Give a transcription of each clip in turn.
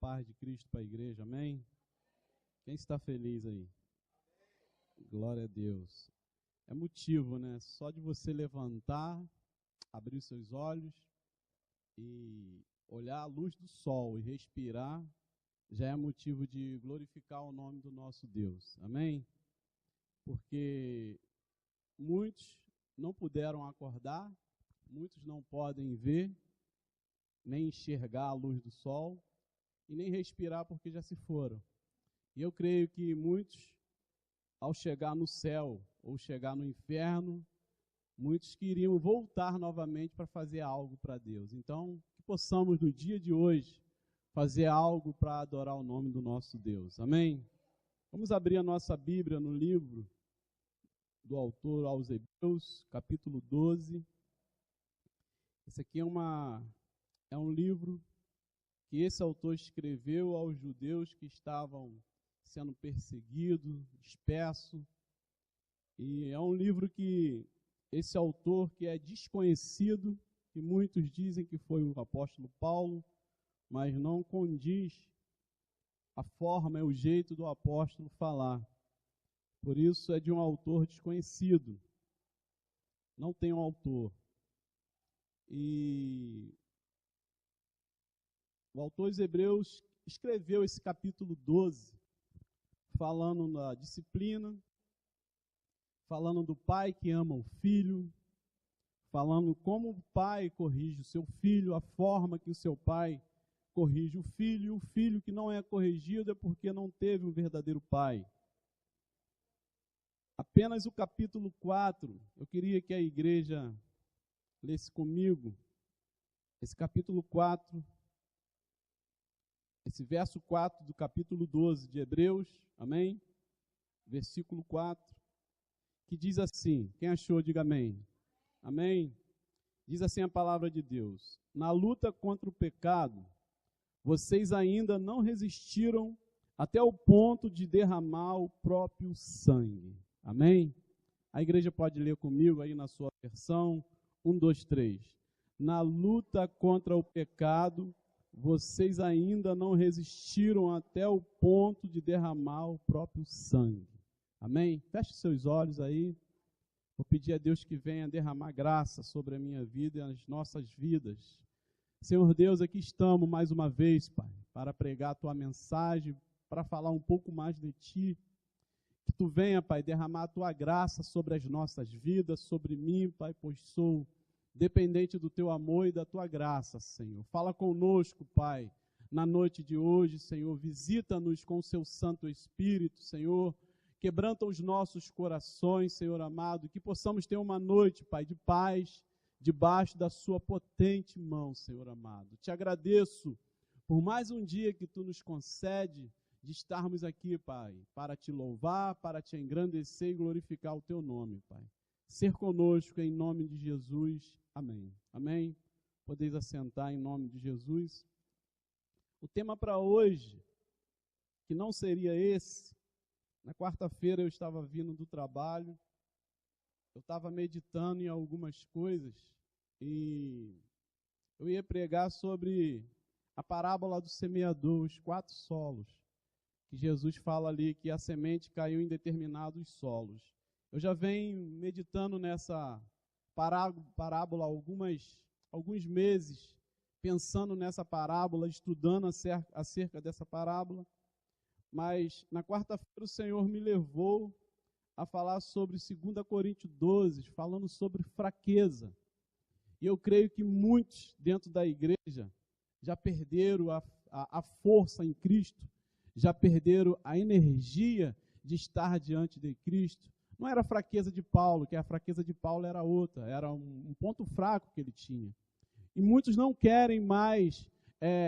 paz de Cristo para a igreja, amém? Quem está feliz aí? Glória a Deus. É motivo, né? Só de você levantar, abrir os seus olhos e olhar a luz do sol e respirar, já é motivo de glorificar o nome do nosso Deus, amém? Porque muitos não puderam acordar, muitos não podem ver, nem enxergar a luz do sol e nem respirar porque já se foram. E eu creio que muitos, ao chegar no céu ou chegar no inferno, muitos queriam voltar novamente para fazer algo para Deus. Então, que possamos no dia de hoje fazer algo para adorar o nome do nosso Deus. Amém? Vamos abrir a nossa Bíblia no livro do autor aos Hebreus, capítulo 12. Esse aqui é um livro que esse autor escreveu aos judeus que estavam sendo perseguidos, dispersos. E é um livro que esse autor, que é desconhecido, que muitos dizem que foi o apóstolo Paulo, mas não condiz a forma e o jeito do apóstolo falar. Por isso é de um autor desconhecido. Não tem um autor. E o autor dos Hebreus escreveu esse capítulo 12, falando da disciplina, falando do pai que ama o filho, falando como o pai corrige o seu filho, a forma que o seu pai corrige o filho, e o filho que não é corrigido é porque não teve um verdadeiro pai. Apenas o capítulo 4, eu queria que a igreja lesse comigo, esse capítulo 4, esse verso 4 do capítulo 12 de Hebreus, amém? Versículo 4, que diz assim, quem achou, diga amém. Amém? Diz assim a palavra de Deus: na luta contra o pecado, vocês ainda não resistiram até o ponto de derramar o próprio sangue. Amém? A igreja pode ler comigo aí na sua versão. 1, 2, 3. Na luta contra o pecado, vocês ainda não resistiram até o ponto de derramar o próprio sangue. Amém? Feche seus olhos aí. Vou pedir a Deus que venha derramar graça sobre a minha vida e as nossas vidas. Senhor Deus, aqui estamos mais uma vez, Pai, para pregar a Tua mensagem, para falar um pouco mais de Ti. Que Tu venha, Pai, derramar a Tua graça sobre as nossas vidas, sobre mim, Pai, pois sou dependente do Teu amor e da Tua graça, Senhor. Fala conosco, Pai, na noite de hoje, Senhor. Visita-nos com o Seu Santo Espírito, Senhor. Quebranta os nossos corações, Senhor amado, que possamos ter uma noite, Pai, de paz, debaixo da Sua potente mão, Senhor amado. Te agradeço por mais um dia que Tu nos concede de estarmos aqui, Pai, para Te louvar, para Te engrandecer e glorificar o Teu nome, Pai. Ser conosco em nome de Jesus. Amém. Amém? Podeis assentar em nome de Jesus. O tema para hoje, que não seria esse, na quarta-feira eu estava vindo do trabalho, eu estava meditando em algumas coisas e eu ia pregar sobre a parábola do semeador, os 4 solos, que Jesus fala ali que a semente caiu em determinados solos. Eu já venho meditando nessa parábola alguns meses, pensando nessa parábola, estudando acerca dessa parábola, mas na quarta-feira o Senhor me levou a falar sobre 2 Coríntios 12, falando sobre fraqueza. E eu creio que muitos dentro da igreja já perderam a força em Cristo, já perderam a energia de estar diante de Cristo. Não era a fraqueza de Paulo, que a fraqueza de Paulo era outra, era um ponto fraco que ele tinha. E muitos não querem mais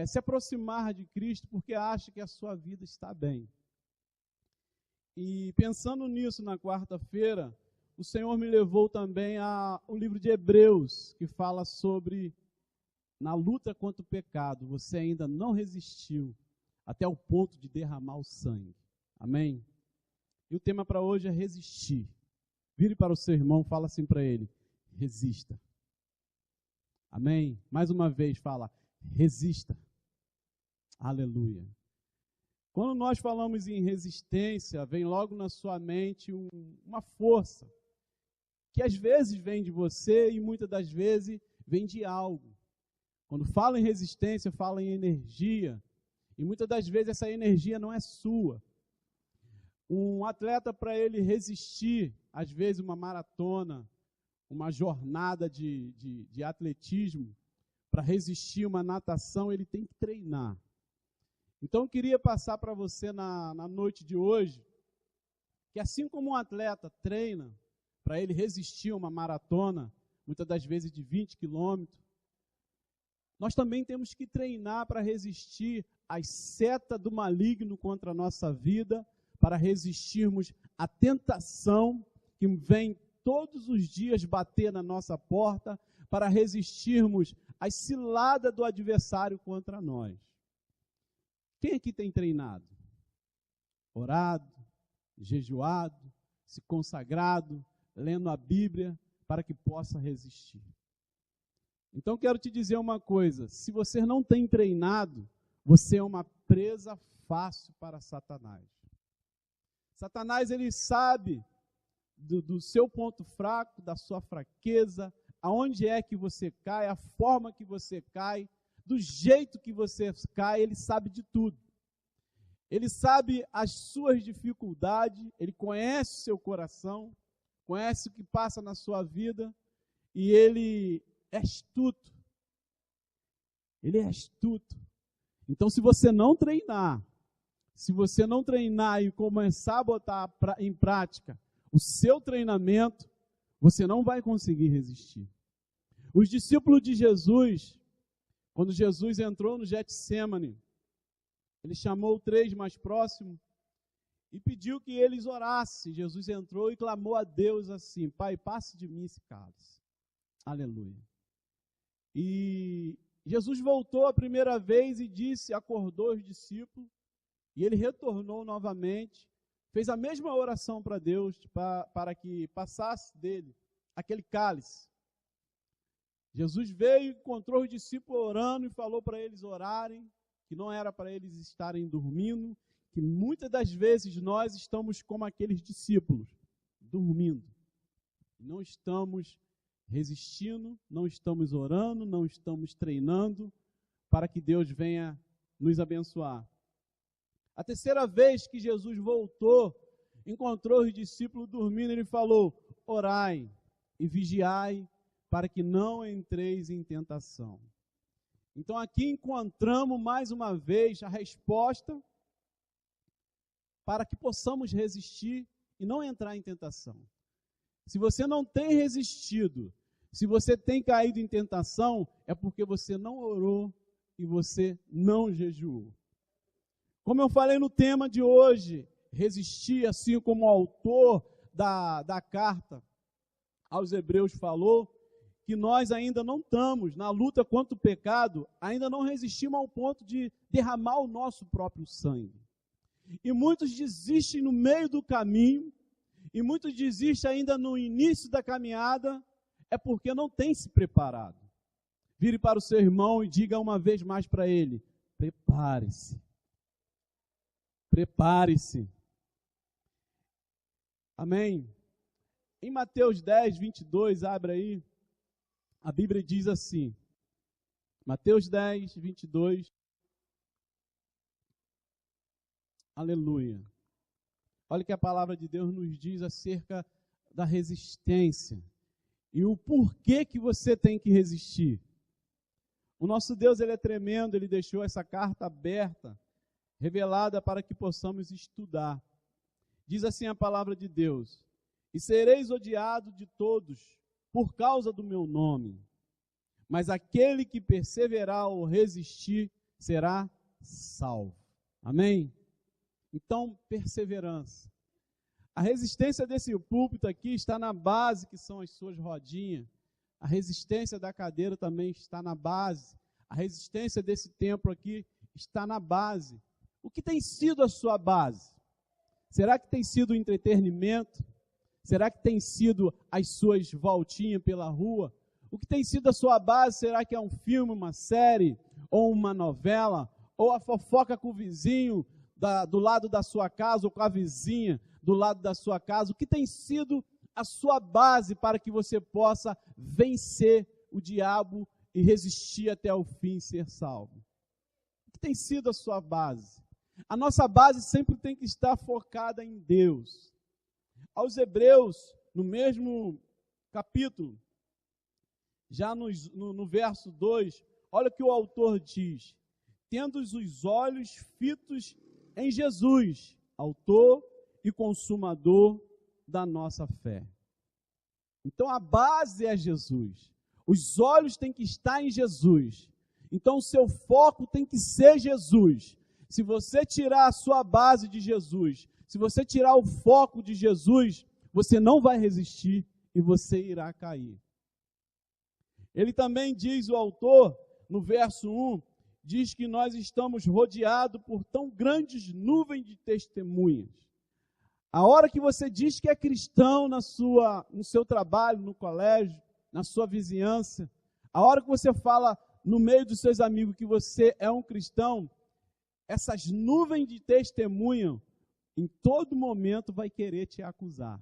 se aproximar de Cristo porque acham que a sua vida está bem. E pensando nisso na quarta-feira, o Senhor me levou também ao livro de Hebreus, que fala sobre na luta contra o pecado, você ainda não resistiu até o ponto de derramar o sangue. Amém? E o tema para hoje é resistir. Vire para o seu irmão, fala assim para ele: resista. Amém? Mais uma vez, fala: resista. Aleluia. Quando nós falamos em resistência, vem logo na sua mente uma força, que às vezes vem de você e muitas das vezes vem de algo. Quando fala em resistência, fala em energia, e muitas das vezes essa energia não é sua. Um atleta, para ele resistir, às vezes uma maratona, uma jornada de atletismo, para resistir uma natação, ele tem que treinar. Então, eu queria passar para você na noite de hoje, que assim como um atleta treina, para ele resistir a uma maratona, muitas das vezes de 20 quilômetros, nós também temos que treinar para resistir às setas do maligno contra a nossa vida, para resistirmos à tentação que vem todos os dias bater na nossa porta, para resistirmos às ciladas do adversário contra nós. Quem aqui tem treinado? Orado, jejuado, se consagrado, lendo a Bíblia, para que possa resistir. Então, quero te dizer uma coisa, se você não tem treinado, você é uma presa fácil para Satanás. Satanás, ele sabe do seu ponto fraco, da sua fraqueza, aonde é que você cai, a forma que você cai, do jeito que você cai, ele sabe de tudo. Ele sabe as suas dificuldades, ele conhece o seu coração, conhece o que passa na sua vida, e ele é astuto. Ele é astuto. Então, se você não treinar e começar a botar em prática o seu treinamento, você não vai conseguir resistir. Os discípulos de Jesus, quando Jesus entrou no Getsêmani, ele chamou 3 mais próximos e pediu que eles orassem. Jesus entrou e clamou a Deus assim: Pai, passe de mim esse cálice. Aleluia. E Jesus voltou a primeira vez e acordou os discípulos, e ele retornou novamente, fez a mesma oração para Deus, para que passasse dele aquele cálice. Jesus veio, encontrou os discípulos orando e falou para eles orarem, que não era para eles estarem dormindo, que muitas das vezes nós estamos como aqueles discípulos, dormindo. Não estamos resistindo, não estamos orando, não estamos treinando para que Deus venha nos abençoar. A terceira vez que Jesus voltou, encontrou os discípulos dormindo, ele falou: orai e vigiai para que não entreis em tentação. Então aqui encontramos mais uma vez a resposta para que possamos resistir e não entrar em tentação. Se você não tem resistido, se você tem caído em tentação, é porque você não orou e você não jejuou. Como eu falei no tema de hoje, resistir, assim como o autor da carta aos Hebreus falou, que nós ainda não estamos na luta contra o pecado, ainda não resistimos ao ponto de derramar o nosso próprio sangue. E muitos desistem no meio do caminho, e muitos desistem ainda no início da caminhada, é porque não tem se preparado. Vire para o seu irmão e diga uma vez mais para ele: prepare-se. Prepare-se. Amém? Em Mateus 10, 22, abre aí, a Bíblia diz assim, Mateus 10, 22, aleluia. Olha o que a palavra de Deus nos diz acerca da resistência e o porquê que você tem que resistir. O nosso Deus, ele é tremendo, ele deixou essa carta aberta, revelada para que possamos estudar. Diz assim a palavra de Deus: e sereis odiados de todos por causa do meu nome, mas aquele que perseverar ou resistir será salvo. Amém? Então, perseverança. A resistência desse púlpito aqui está na base, que são as suas rodinhas. A resistência da cadeira também está na base. A resistência desse templo aqui está na base. O que tem sido a sua base? Será que tem sido o entretenimento? Será que tem sido as suas voltinhas pela rua? O que tem sido a sua base? Será que é um filme, uma série, ou uma novela, ou a fofoca com o vizinho do lado da sua casa, ou com a vizinha do lado da sua casa, o que tem sido a sua base para que você possa vencer o diabo e resistir até o fim e ser salvo? O que tem sido a sua base? A nossa base sempre tem que estar focada em Deus. Aos Hebreus, no mesmo capítulo, já no verso 2, olha o que o autor diz: tendo os olhos fitos em Jesus, autor e consumador da nossa fé. Então a base é Jesus. Os olhos têm que estar em Jesus. Então o seu foco tem que ser Jesus. Se você tirar a sua base de Jesus, se você tirar o foco de Jesus, você não vai resistir e você irá cair. Ele também diz, o autor, no verso 1, diz que nós estamos rodeados por tão grandes nuvens de testemunhas. A hora que você diz que é cristão no seu trabalho, no colégio, na sua vizinhança, a hora que você fala no meio dos seus amigos que você é um cristão, essas nuvens de testemunha, em todo momento vai querer te acusar.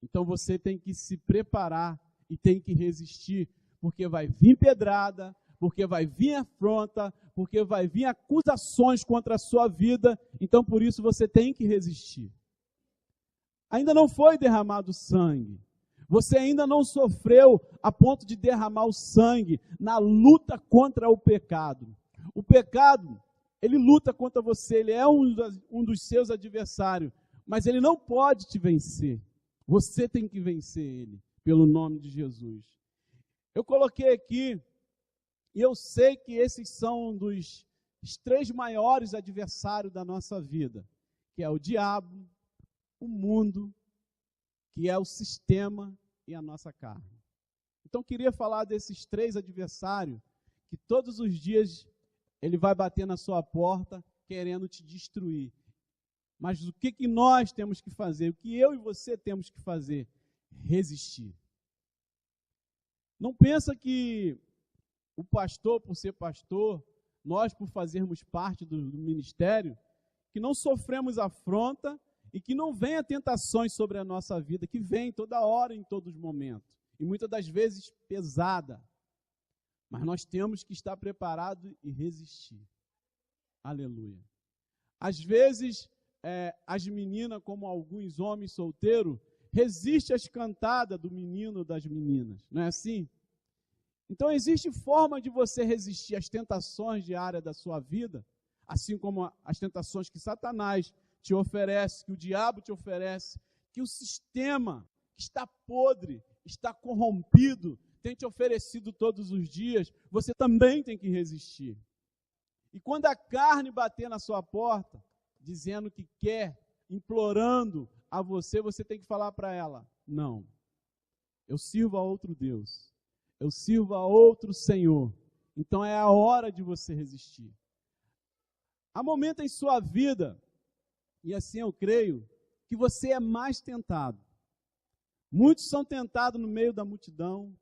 Então você tem que se preparar e tem que resistir, porque vai vir pedrada, porque vai vir afronta, porque vai vir acusações contra a sua vida, então por isso você tem que resistir. Ainda não foi derramado sangue, você ainda não sofreu a ponto de derramar o sangue na luta contra o pecado. O pecado, ele luta contra você, ele é um dos seus adversários, mas ele não pode te vencer. Você tem que vencer ele, pelo nome de Jesus. Eu coloquei aqui, e eu sei que esses são os 3 maiores adversários da nossa vida, que é o diabo, o mundo, que é o sistema e a nossa carne. Então, queria falar desses 3 adversários, que todos os dias ele vai bater na sua porta, querendo te destruir. Mas o que nós temos que fazer? O que eu e você temos que fazer? Resistir. Não pensa que o pastor, por ser pastor, nós, por fazermos parte do ministério, que não sofremos afronta e que não venha tentações sobre a nossa vida, que vem toda hora, em todos os momentos, e muitas das vezes pesada. Mas nós temos que estar preparados e resistir. Aleluia. Às vezes, as meninas, como alguns homens solteiros, resistem às cantadas do menino ou das meninas. Não é assim? Então, existe forma de você resistir às tentações diárias da sua vida, assim como as tentações que Satanás te oferece, que o diabo te oferece, que o sistema que está podre, está corrompido, tem te oferecido todos os dias, você também tem que resistir. E quando a carne bater na sua porta, dizendo que quer, implorando a você, você tem que falar para ela: não, eu sirvo a outro Deus, eu sirvo a outro Senhor, então é a hora de você resistir. Há momentos em sua vida, e assim eu creio, que você é mais tentado. Muitos são tentados no meio da multidão,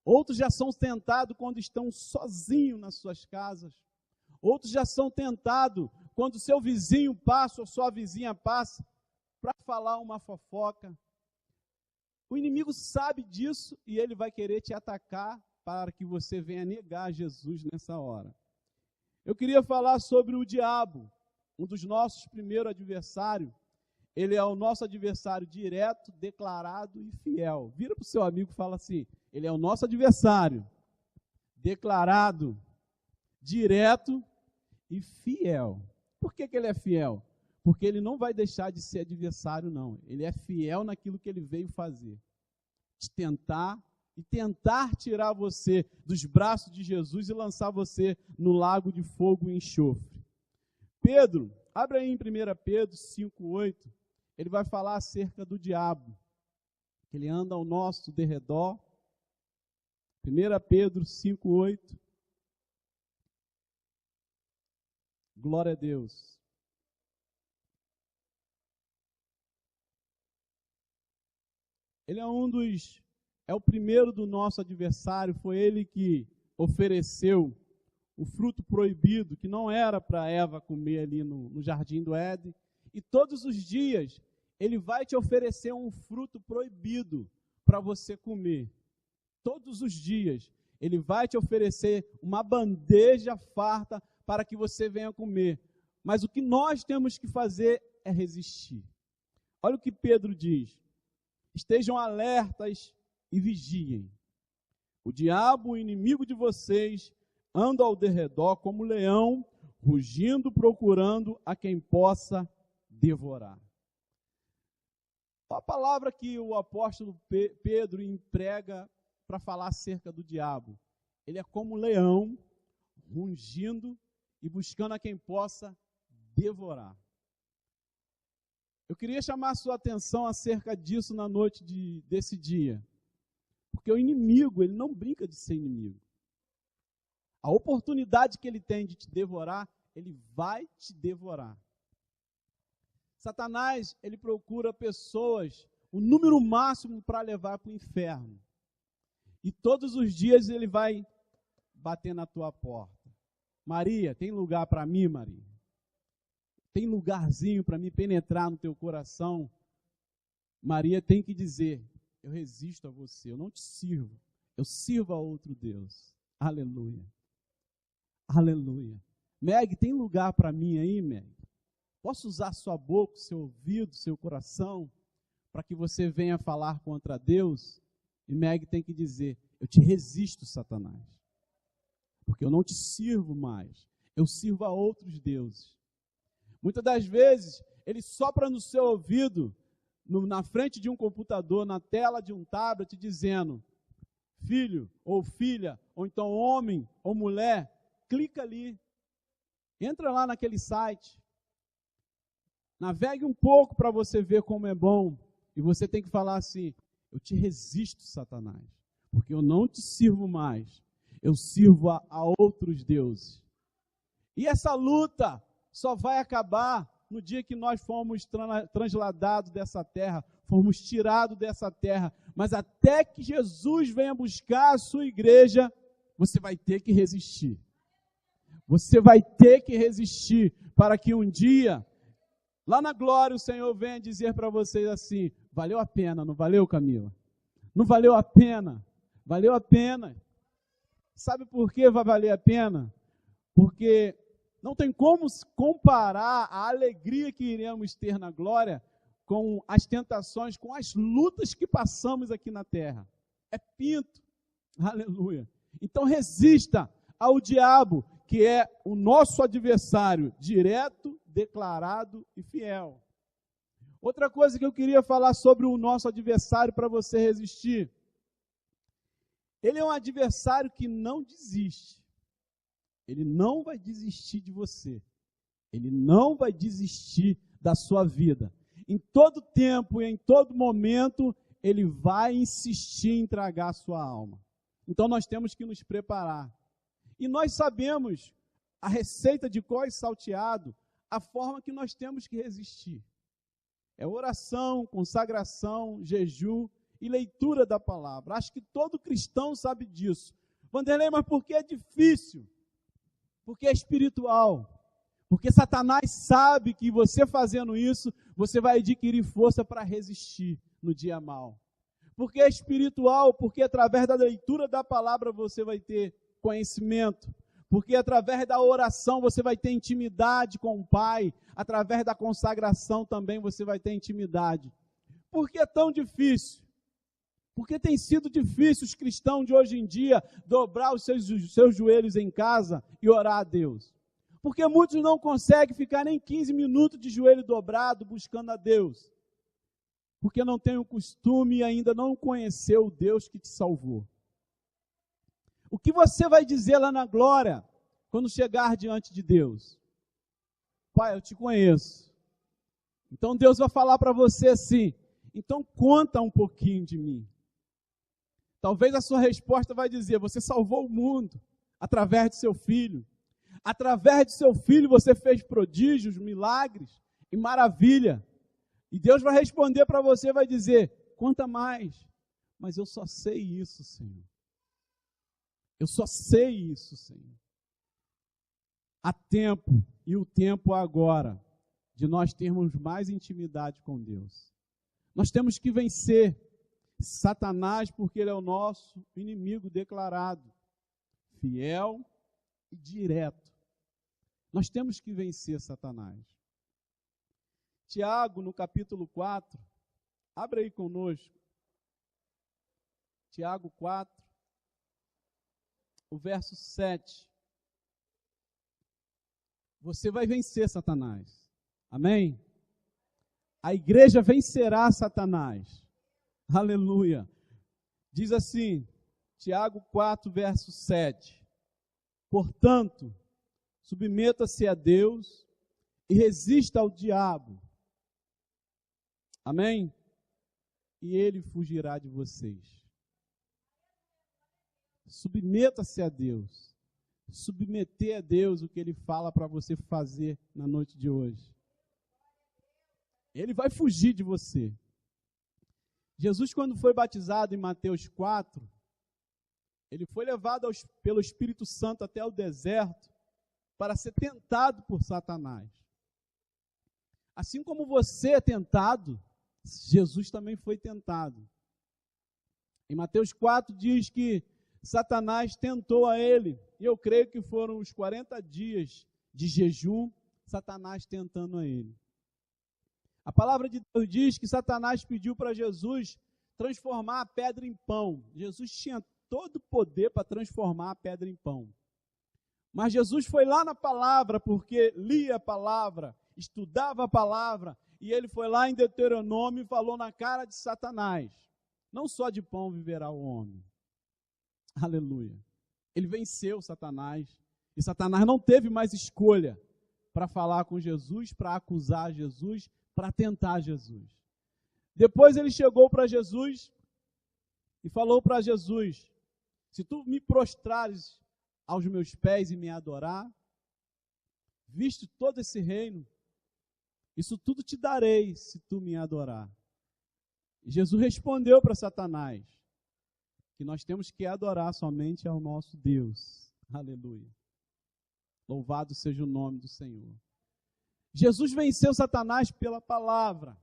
outros já são tentados quando estão sozinhos nas suas casas, outros já são tentados quando seu vizinho passa ou sua vizinha passa para falar uma fofoca. O inimigo sabe disso e ele vai querer te atacar para que você venha negar Jesus nessa hora. Eu queria falar sobre o diabo, um dos nossos primeiros adversários. Ele é o nosso adversário direto, declarado e fiel. Vira para o seu amigo e fala assim: ele é o nosso adversário, declarado, direto e fiel. Por que ele é fiel? Porque ele não vai deixar de ser adversário, não. Ele é fiel naquilo que ele veio fazer. De tentar tirar você dos braços de Jesus e lançar você no lago de fogo e enxofre. Pedro, abre aí em 1 Pedro 5,8, ele vai falar acerca do diabo, que ele anda ao nosso derredor. 1 Pedro 5,8. Glória a Deus. Ele é o primeiro do nosso adversário, foi ele que ofereceu o fruto proibido, que não era para Eva comer ali no jardim do Éden. E todos os dias ele vai te oferecer um fruto proibido para você comer. Todos os dias ele vai te oferecer uma bandeja farta para que você venha comer. Mas o que nós temos que fazer é resistir. Olha o que Pedro diz: estejam alertas e vigiem. O diabo, o inimigo de vocês, anda ao derredor como leão, rugindo, procurando a quem possa devorar. A palavra que o apóstolo Pedro emprega para falar acerca do diabo. Ele é como leão, rugindo e buscando a quem possa devorar. Eu queria chamar a sua atenção acerca disso na noite desse dia. Porque o inimigo, ele não brinca de ser inimigo. A oportunidade que ele tem de te devorar, ele vai te devorar. Satanás, ele procura pessoas, o número máximo para levar para o inferno. E todos os dias ele vai bater na tua porta. Maria, tem lugar para mim, Maria? Tem lugarzinho para me penetrar no teu coração? Maria tem que dizer: eu resisto a você, eu não te sirvo, eu sirvo a outro Deus. Aleluia. Aleluia. Meg, tem lugar para mim aí, Meg? Posso usar sua boca, seu ouvido, seu coração, para que você venha falar contra Deus? E Meg tem que dizer: eu te resisto, Satanás, porque eu não te sirvo mais, eu sirvo a outros deuses. Muitas das vezes, ele sopra no seu ouvido, na frente de um computador, na tela de um tablet, dizendo: filho ou filha, ou então homem ou mulher, clica ali, entra lá naquele site, navegue um pouco para você ver como é bom, e você tem que falar assim: eu te resisto, Satanás, porque eu não te sirvo mais, eu sirvo a outros deuses. E essa luta só vai acabar no dia que nós fomos transladados dessa terra, fomos tirados dessa terra. Mas até que Jesus venha buscar a sua igreja, você vai ter que resistir. Você vai ter que resistir para que um dia, lá na glória, o Senhor venha dizer para vocês assim: valeu a pena, não valeu, Camila? Não valeu a pena? Valeu a pena. Sabe por que vai valer a pena? Porque não tem como comparar a alegria que iremos ter na glória com as tentações, com as lutas que passamos aqui na terra. É pinto. Aleluia. Então resista ao diabo, que é o nosso adversário direto, declarado e fiel. Outra coisa que eu queria falar sobre o nosso adversário para você resistir. Ele é um adversário que não desiste. Ele não vai desistir de você. Ele não vai desistir da sua vida. Em todo tempo e em todo momento, ele vai insistir em tragar a sua alma. Então nós temos que nos preparar. E nós sabemos a receita de cor e salteado, a forma que nós temos que resistir. É oração, consagração, jejum e leitura da palavra. Acho que todo cristão sabe disso. Vanderlei, mas por que é difícil? Porque é espiritual. Porque Satanás sabe que você fazendo isso, você vai adquirir força para resistir no dia mau. Porque é espiritual, porque através da leitura da palavra você vai ter conhecimento. Porque através da oração você vai ter intimidade com o Pai. Através da consagração também você vai ter intimidade. Por que é tão difícil? Porque tem sido difícil os cristãos de hoje em dia dobrar os seus joelhos em casa e orar a Deus. Porque muitos não conseguem ficar nem 15 minutos de joelho dobrado buscando a Deus. Porque não tem o costume e ainda não conheceu o Deus que te salvou. O que você vai dizer lá na glória quando chegar diante de Deus? Pai, eu te conheço. Então Deus vai falar para você assim: então conta um pouquinho de mim. Talvez a sua resposta vai dizer: você salvou o mundo através de seu filho. Através de seu filho você fez prodígios, milagres e maravilha. E Deus vai responder para você, vai dizer: conta mais. Mas eu só sei isso, Senhor. Eu só sei isso, Senhor. Há tempo, e o tempo agora, de nós termos mais intimidade com Deus. Nós temos que vencer Satanás, porque ele é o nosso inimigo declarado, fiel e direto. Nós temos que vencer Satanás. Tiago, no capítulo 4, abre aí conosco. Tiago 4, o verso 7. Você vai vencer Satanás. Amém? A igreja vencerá Satanás. Aleluia. Diz assim, Tiago 4, verso 7. Portanto, submeta-se a Deus e resista ao diabo. Amém? E ele fugirá de vocês. Submeta-se a Deus. Submeter a Deus o que Ele fala para você fazer na noite de hoje. Ele vai fugir de você. Jesus, quando foi batizado em Mateus 4, ele foi levado pelo Espírito Santo até o deserto para ser tentado por Satanás. Assim como você é tentado, Jesus também foi tentado. Em Mateus 4 diz que Satanás tentou a ele, e eu creio que foram os 40 dias de jejum, Satanás tentando a ele. A palavra de Deus diz que Satanás pediu para Jesus transformar a pedra em pão. Jesus tinha todo o poder para transformar a pedra em pão. Mas Jesus foi lá na palavra, porque lia a palavra, estudava a palavra, e ele foi lá em Deuteronômio e falou na cara de Satanás: não só de pão viverá o homem. Aleluia. Ele venceu Satanás, e Satanás não teve mais escolha para falar com Jesus, para acusar Jesus, para tentar Jesus. Depois ele chegou para Jesus e falou para Jesus: se tu me prostrares aos meus pés e me adorar, visto todo esse reino, isso tudo te darei se tu me adorar. E Jesus respondeu para Satanás que nós temos que adorar somente ao nosso Deus. Aleluia. Louvado seja o nome do Senhor. Jesus venceu Satanás pela palavra.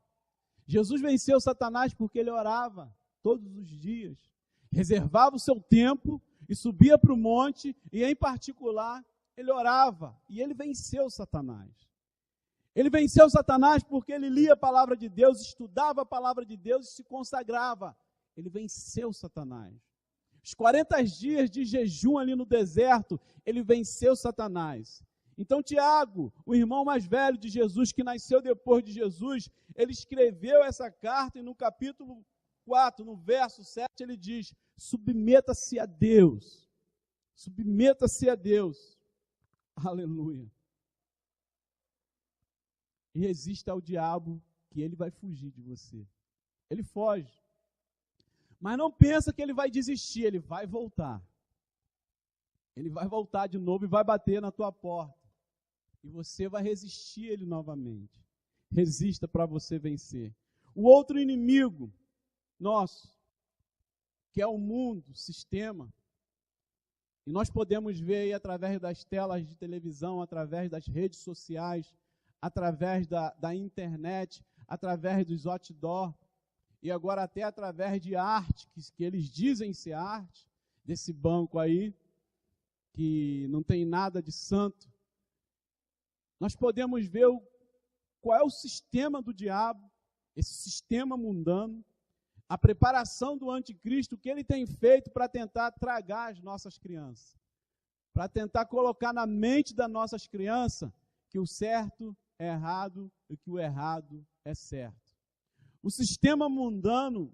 Jesus venceu Satanás porque ele orava todos os dias. Reservava o seu tempo e subia para o monte e, em particular, ele orava. E ele venceu Satanás. Ele venceu Satanás porque ele lia a palavra de Deus, estudava a palavra de Deus e se consagrava. Ele venceu Satanás. Os 40 dias de jejum ali no deserto, ele venceu Satanás. Então Tiago, o irmão mais velho de Jesus, que nasceu depois de Jesus, ele escreveu essa carta e no capítulo 4, no verso 7, ele diz: submeta-se a Deus. Submeta-se a Deus. Aleluia. E resista ao diabo, que ele vai fugir de você. Ele foge. Mas não pensa que ele vai desistir, ele vai voltar. Ele vai voltar de novo e vai bater na tua porta. E você vai resistir ele novamente. Resista para você vencer. O outro inimigo nosso, que é o mundo, o sistema, e nós podemos ver aí através das telas de televisão, através das redes sociais, através da internet, através dos outdoor, e agora até através de arte, que eles dizem ser arte, desse banco aí, que não tem nada de santo. Nós podemos ver qual é o sistema do diabo, esse sistema mundano, a preparação do anticristo, que ele tem feito para tentar tragar as nossas crianças, para tentar colocar na mente das nossas crianças que o certo é errado e que o errado é certo. O sistema mundano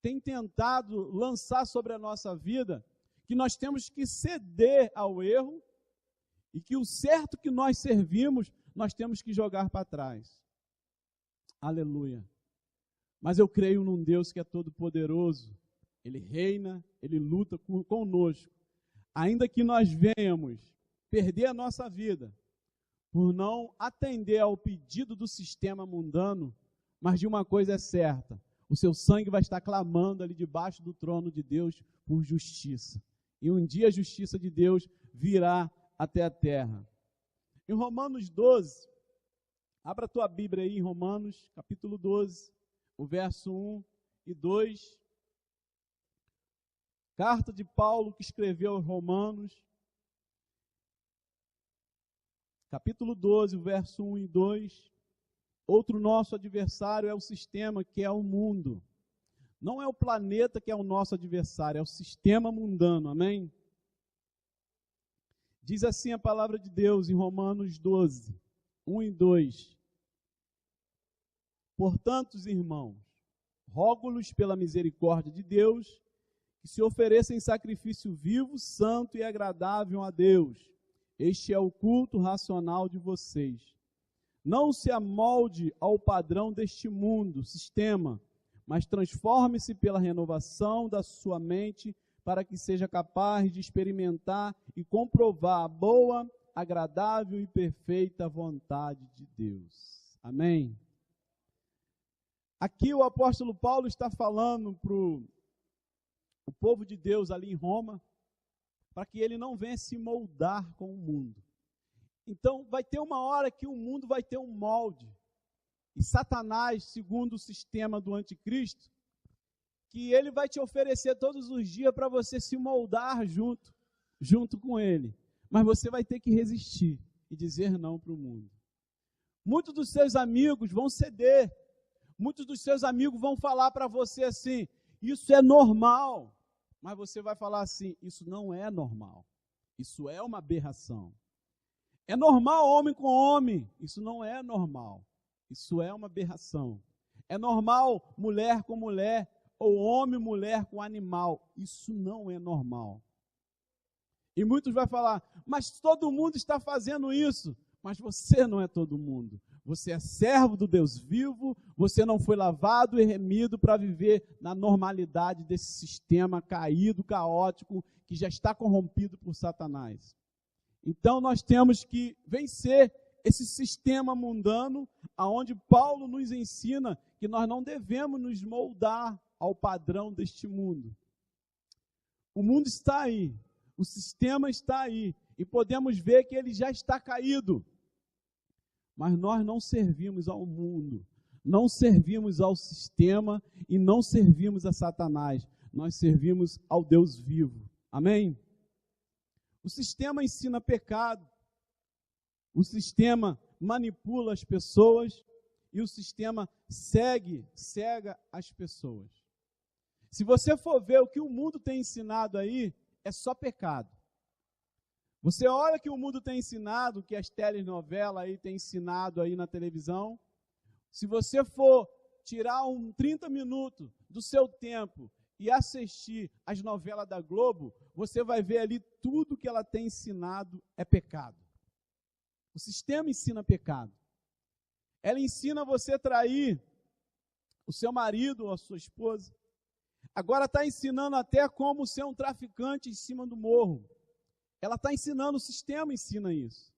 tem tentado lançar sobre a nossa vida que nós temos que ceder ao erro e que o certo que nós servimos, nós temos que jogar para trás. Aleluia. Mas eu creio num Deus que é todo poderoso. Ele reina, ele luta conosco. Ainda que nós venhamos perder a nossa vida por não atender ao pedido do sistema mundano, mas de uma coisa é certa: o seu sangue vai estar clamando ali debaixo do trono de Deus por justiça. E um dia a justiça de Deus virá até a terra. Em Romanos 12, abra a tua Bíblia aí em Romanos, capítulo 12, o verso 1 e 2. Carta de Paulo que escreveu aos Romanos, capítulo 12, o verso 1 e 2. Outro nosso adversário é o sistema, que é o mundo. Não é o planeta que é o nosso adversário, é o sistema mundano, amém? Diz assim a palavra de Deus em Romanos 12, 1 e 2. Portanto, irmãos, rogo-lhes pela misericórdia de Deus, que se ofereçam em sacrifício vivo, santo e agradável a Deus. Este é o culto racional de vocês. Não se amolde ao padrão deste mundo, sistema, mas transforme-se pela renovação da sua mente, para que seja capaz de experimentar e comprovar a boa, agradável e perfeita vontade de Deus. Amém? Aqui o apóstolo Paulo está falando para o povo de Deus ali em Roma, para que ele não venha se moldar com o mundo. Então vai ter uma hora que o mundo vai ter um molde, e Satanás, segundo o sistema do anticristo, que ele vai te oferecer todos os dias para você se moldar junto com ele. Mas você vai ter que resistir e dizer não para o mundo. Muitos dos seus amigos vão ceder. Muitos dos seus amigos vão falar para você assim, isso é normal. Mas você vai falar assim, isso não é normal. Isso é uma aberração. É normal homem com homem. Isso não é normal. Isso é uma aberração. É normal mulher com mulher, ou homem e mulher com animal. Isso não é normal. E muitos vão falar, mas todo mundo está fazendo isso. Mas você não é todo mundo. Você é servo do Deus vivo, você não foi lavado e remido para viver na normalidade desse sistema caído, caótico, que já está corrompido por Satanás. Então nós temos que vencer esse sistema mundano, aonde Paulo nos ensina que nós não devemos nos moldar ao padrão deste mundo. O mundo está aí, o sistema está aí, e podemos ver que ele já está caído. Mas nós não servimos ao mundo, não servimos ao sistema e não servimos a Satanás. Nós servimos ao Deus vivo. Amém? O sistema ensina pecado, o sistema manipula as pessoas e o sistema cega as pessoas. Se você for ver o que o mundo tem ensinado aí, é só pecado. Você olha que o mundo tem ensinado, que as telenovelas aí têm ensinado aí na televisão. Se você for tirar 30 minutos do seu tempo e assistir as novelas da Globo, você vai ver ali tudo que ela tem ensinado é pecado. O sistema ensina pecado. Ela ensina você a trair o seu marido ou a sua esposa. Agora está ensinando até como ser um traficante em cima do morro. Ela está ensinando, o sistema ensina isso.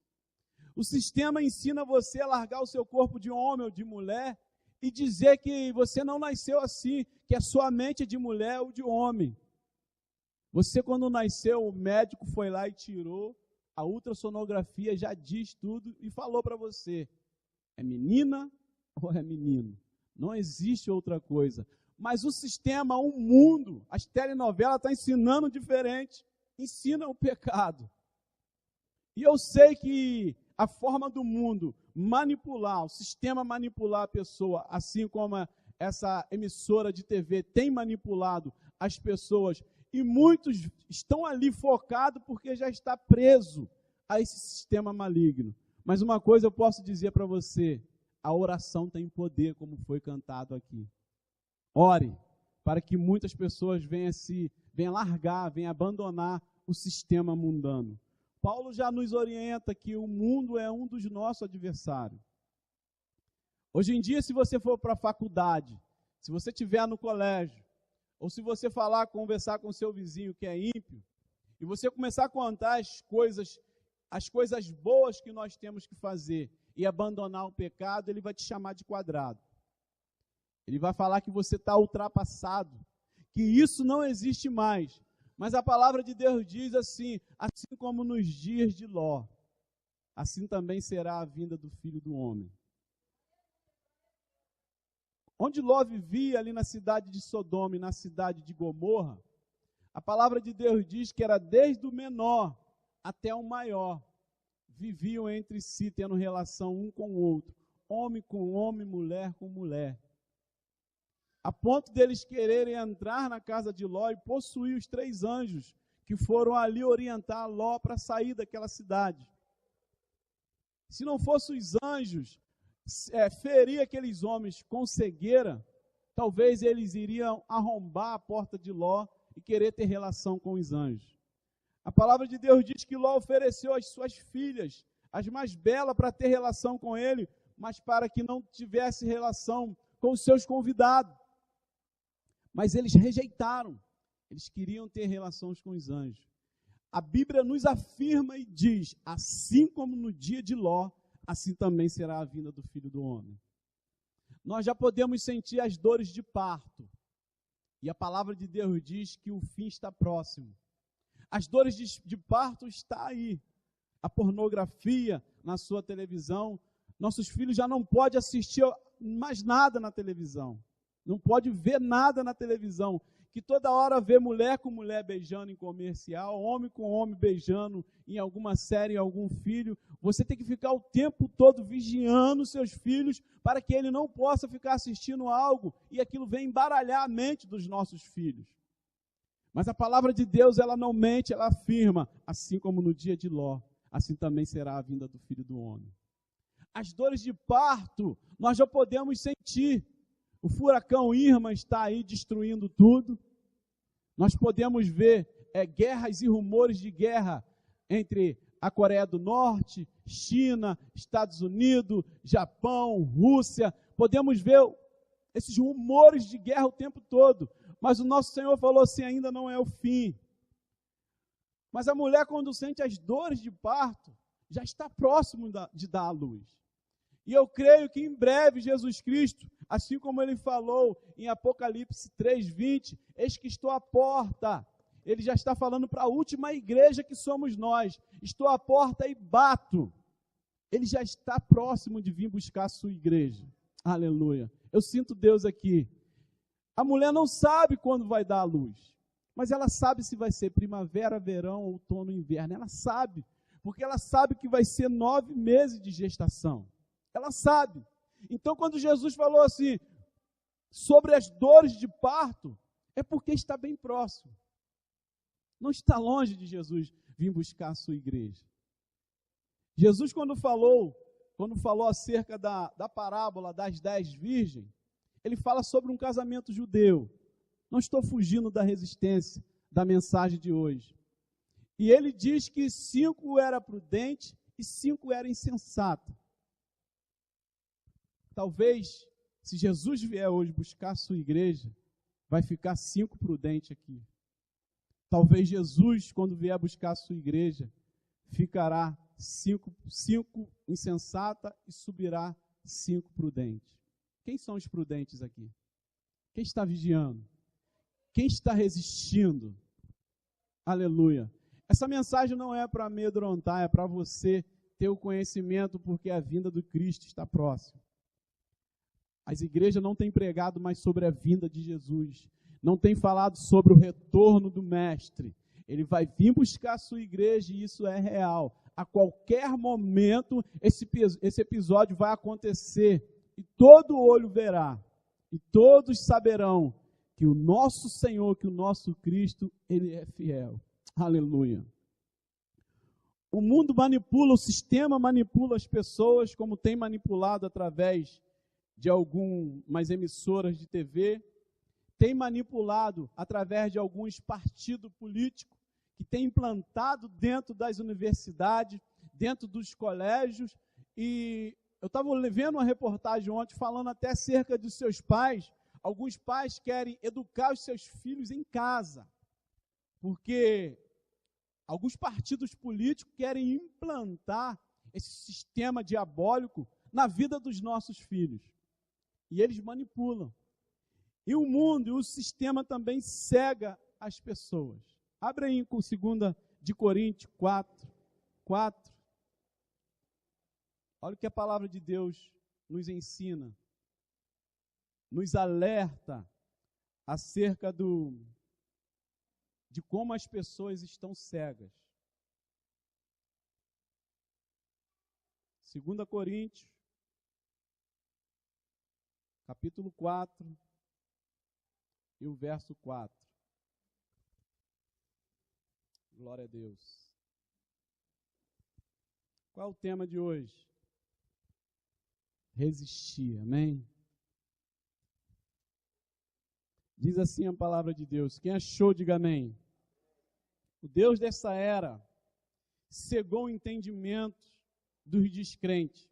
O sistema ensina você a largar o seu corpo de homem ou de mulher e dizer que você não nasceu assim, que a sua mente é de mulher ou de homem. Você, quando nasceu, o médico foi lá e tirou, a ultrassonografia já diz tudo e falou para você, é menina ou é menino? Não existe outra coisa. Mas o sistema, o mundo, as telenovelas estão ensinando diferente. Ensina o pecado. E eu sei que a forma do mundo manipular, o sistema manipular a pessoa, assim como essa emissora de TV tem manipulado as pessoas, e muitos estão ali focados porque já está preso a esse sistema maligno. Mas uma coisa eu posso dizer para você, a oração tem poder, como foi cantado aqui. Ore, para que muitas pessoas venham largar, venham abandonar o sistema mundano. Paulo já nos orienta que o mundo é um dos nossos adversários. Hoje em dia, se você for para a faculdade, se você estiver no colégio, ou se você conversar com o seu vizinho que é ímpio, e você começar a contar as coisas boas que nós temos que fazer e abandonar o pecado, ele vai te chamar de quadrado. Ele vai falar que você está ultrapassado, que isso não existe mais. Mas a palavra de Deus diz assim como nos dias de Ló, assim também será a vinda do Filho do Homem. Onde Ló vivia, ali na cidade de Sodoma e na cidade de Gomorra, a palavra de Deus diz que era desde o menor até o maior. Viviam entre si, tendo relação um com o outro, homem com homem, mulher com mulher. A ponto deles quererem entrar na casa de Ló e possuir os 3 anjos que foram ali orientar Ló para sair daquela cidade. Se não fossem os anjos ferir aqueles homens com cegueira, talvez eles iriam arrombar a porta de Ló e querer ter relação com os anjos. A palavra de Deus diz que Ló ofereceu as suas filhas, as mais belas, para ter relação com ele, mas para que não tivesse relação com os seus convidados. Mas eles rejeitaram, eles queriam ter relações com os anjos. A Bíblia nos afirma e diz, assim como no dia de Ló, assim também será a vinda do Filho do Homem. Nós já podemos sentir as dores de parto, e a palavra de Deus diz que o fim está próximo. As dores de parto estão aí. A pornografia na sua televisão. Nossos filhos já não podem assistir mais nada na televisão. Não pode ver nada na televisão. Que toda hora vê mulher com mulher beijando em comercial, homem com homem beijando em alguma série, em algum filho. Você tem que ficar o tempo todo vigiando seus filhos para que ele não possa ficar assistindo algo e aquilo venha embaralhar a mente dos nossos filhos. Mas a palavra de Deus, ela não mente, ela afirma, assim como no dia de Ló, assim também será a vinda do Filho do Homem. As dores de parto, nós já podemos sentir. O furacão Irma está aí destruindo tudo. Nós podemos ver guerras e rumores de guerra entre a Coreia do Norte, China, Estados Unidos, Japão, Rússia. Podemos ver esses rumores de guerra o tempo todo. Mas o nosso Senhor falou assim, ainda não é o fim. Mas a mulher, quando sente as dores de parto, já está próximo de dar à luz. E eu creio que em breve Jesus Cristo, assim como ele falou em Apocalipse 3:20, eis que estou à porta. Ele já está falando para a última igreja que somos nós. Estou à porta e bato. Ele já está próximo de vir buscar a sua igreja. Aleluia. Eu sinto Deus aqui. A mulher não sabe quando vai dar a luz, mas ela sabe se vai ser primavera, verão, outono, inverno. Ela sabe, porque ela sabe que vai ser 9 meses de gestação. Ela sabe. Então, quando Jesus falou assim, sobre as dores de parto, é porque está bem próximo. Não está longe de Jesus vir buscar a sua igreja. Jesus, quando falou acerca da parábola das 10 virgens, ele fala sobre um casamento judeu. Não estou fugindo da resistência da mensagem de hoje. E ele diz que 5 era prudente e 5 era insensato. Talvez, se Jesus vier hoje buscar a sua igreja, vai ficar 5 prudente aqui. Talvez Jesus, quando vier buscar a sua igreja, ficará 5 insensata e subirá 5 prudentes. Quem são os prudentes aqui? Quem está vigiando? Quem está resistindo? Aleluia. Essa mensagem não é para amedrontar, é para você ter o conhecimento, porque a vinda do Cristo está próxima. As igrejas não têm pregado mais sobre a vinda de Jesus, não têm falado sobre o retorno do Mestre. Ele vai vir buscar a sua igreja e isso é real. A qualquer momento esse episódio vai acontecer. E todo olho verá, e todos saberão que o nosso Senhor, que o nosso Cristo, Ele é fiel. Aleluia. O mundo manipula, o sistema manipula as pessoas, como tem manipulado através de algumas emissoras de TV, tem manipulado através de alguns partidos políticos, que tem implantado dentro das universidades, dentro dos colégios, e eu estava vendo uma reportagem ontem falando até acerca dos seus pais. Alguns pais querem educar os seus filhos em casa, porque alguns partidos políticos querem implantar esse sistema diabólico na vida dos nossos filhos. E eles manipulam. E o mundo e o sistema também cega as pessoas. Abre aí com 2 Coríntios 4. Olha o que a palavra de Deus nos ensina, nos alerta acerca de como as pessoas estão cegas. 2 Coríntios, capítulo 4, e o verso 4. Glória a Deus. Qual é o tema de hoje? Resistir, amém? Diz assim a palavra de Deus. Quem achou, diga amém. O Deus dessa era cegou o entendimento dos descrentes,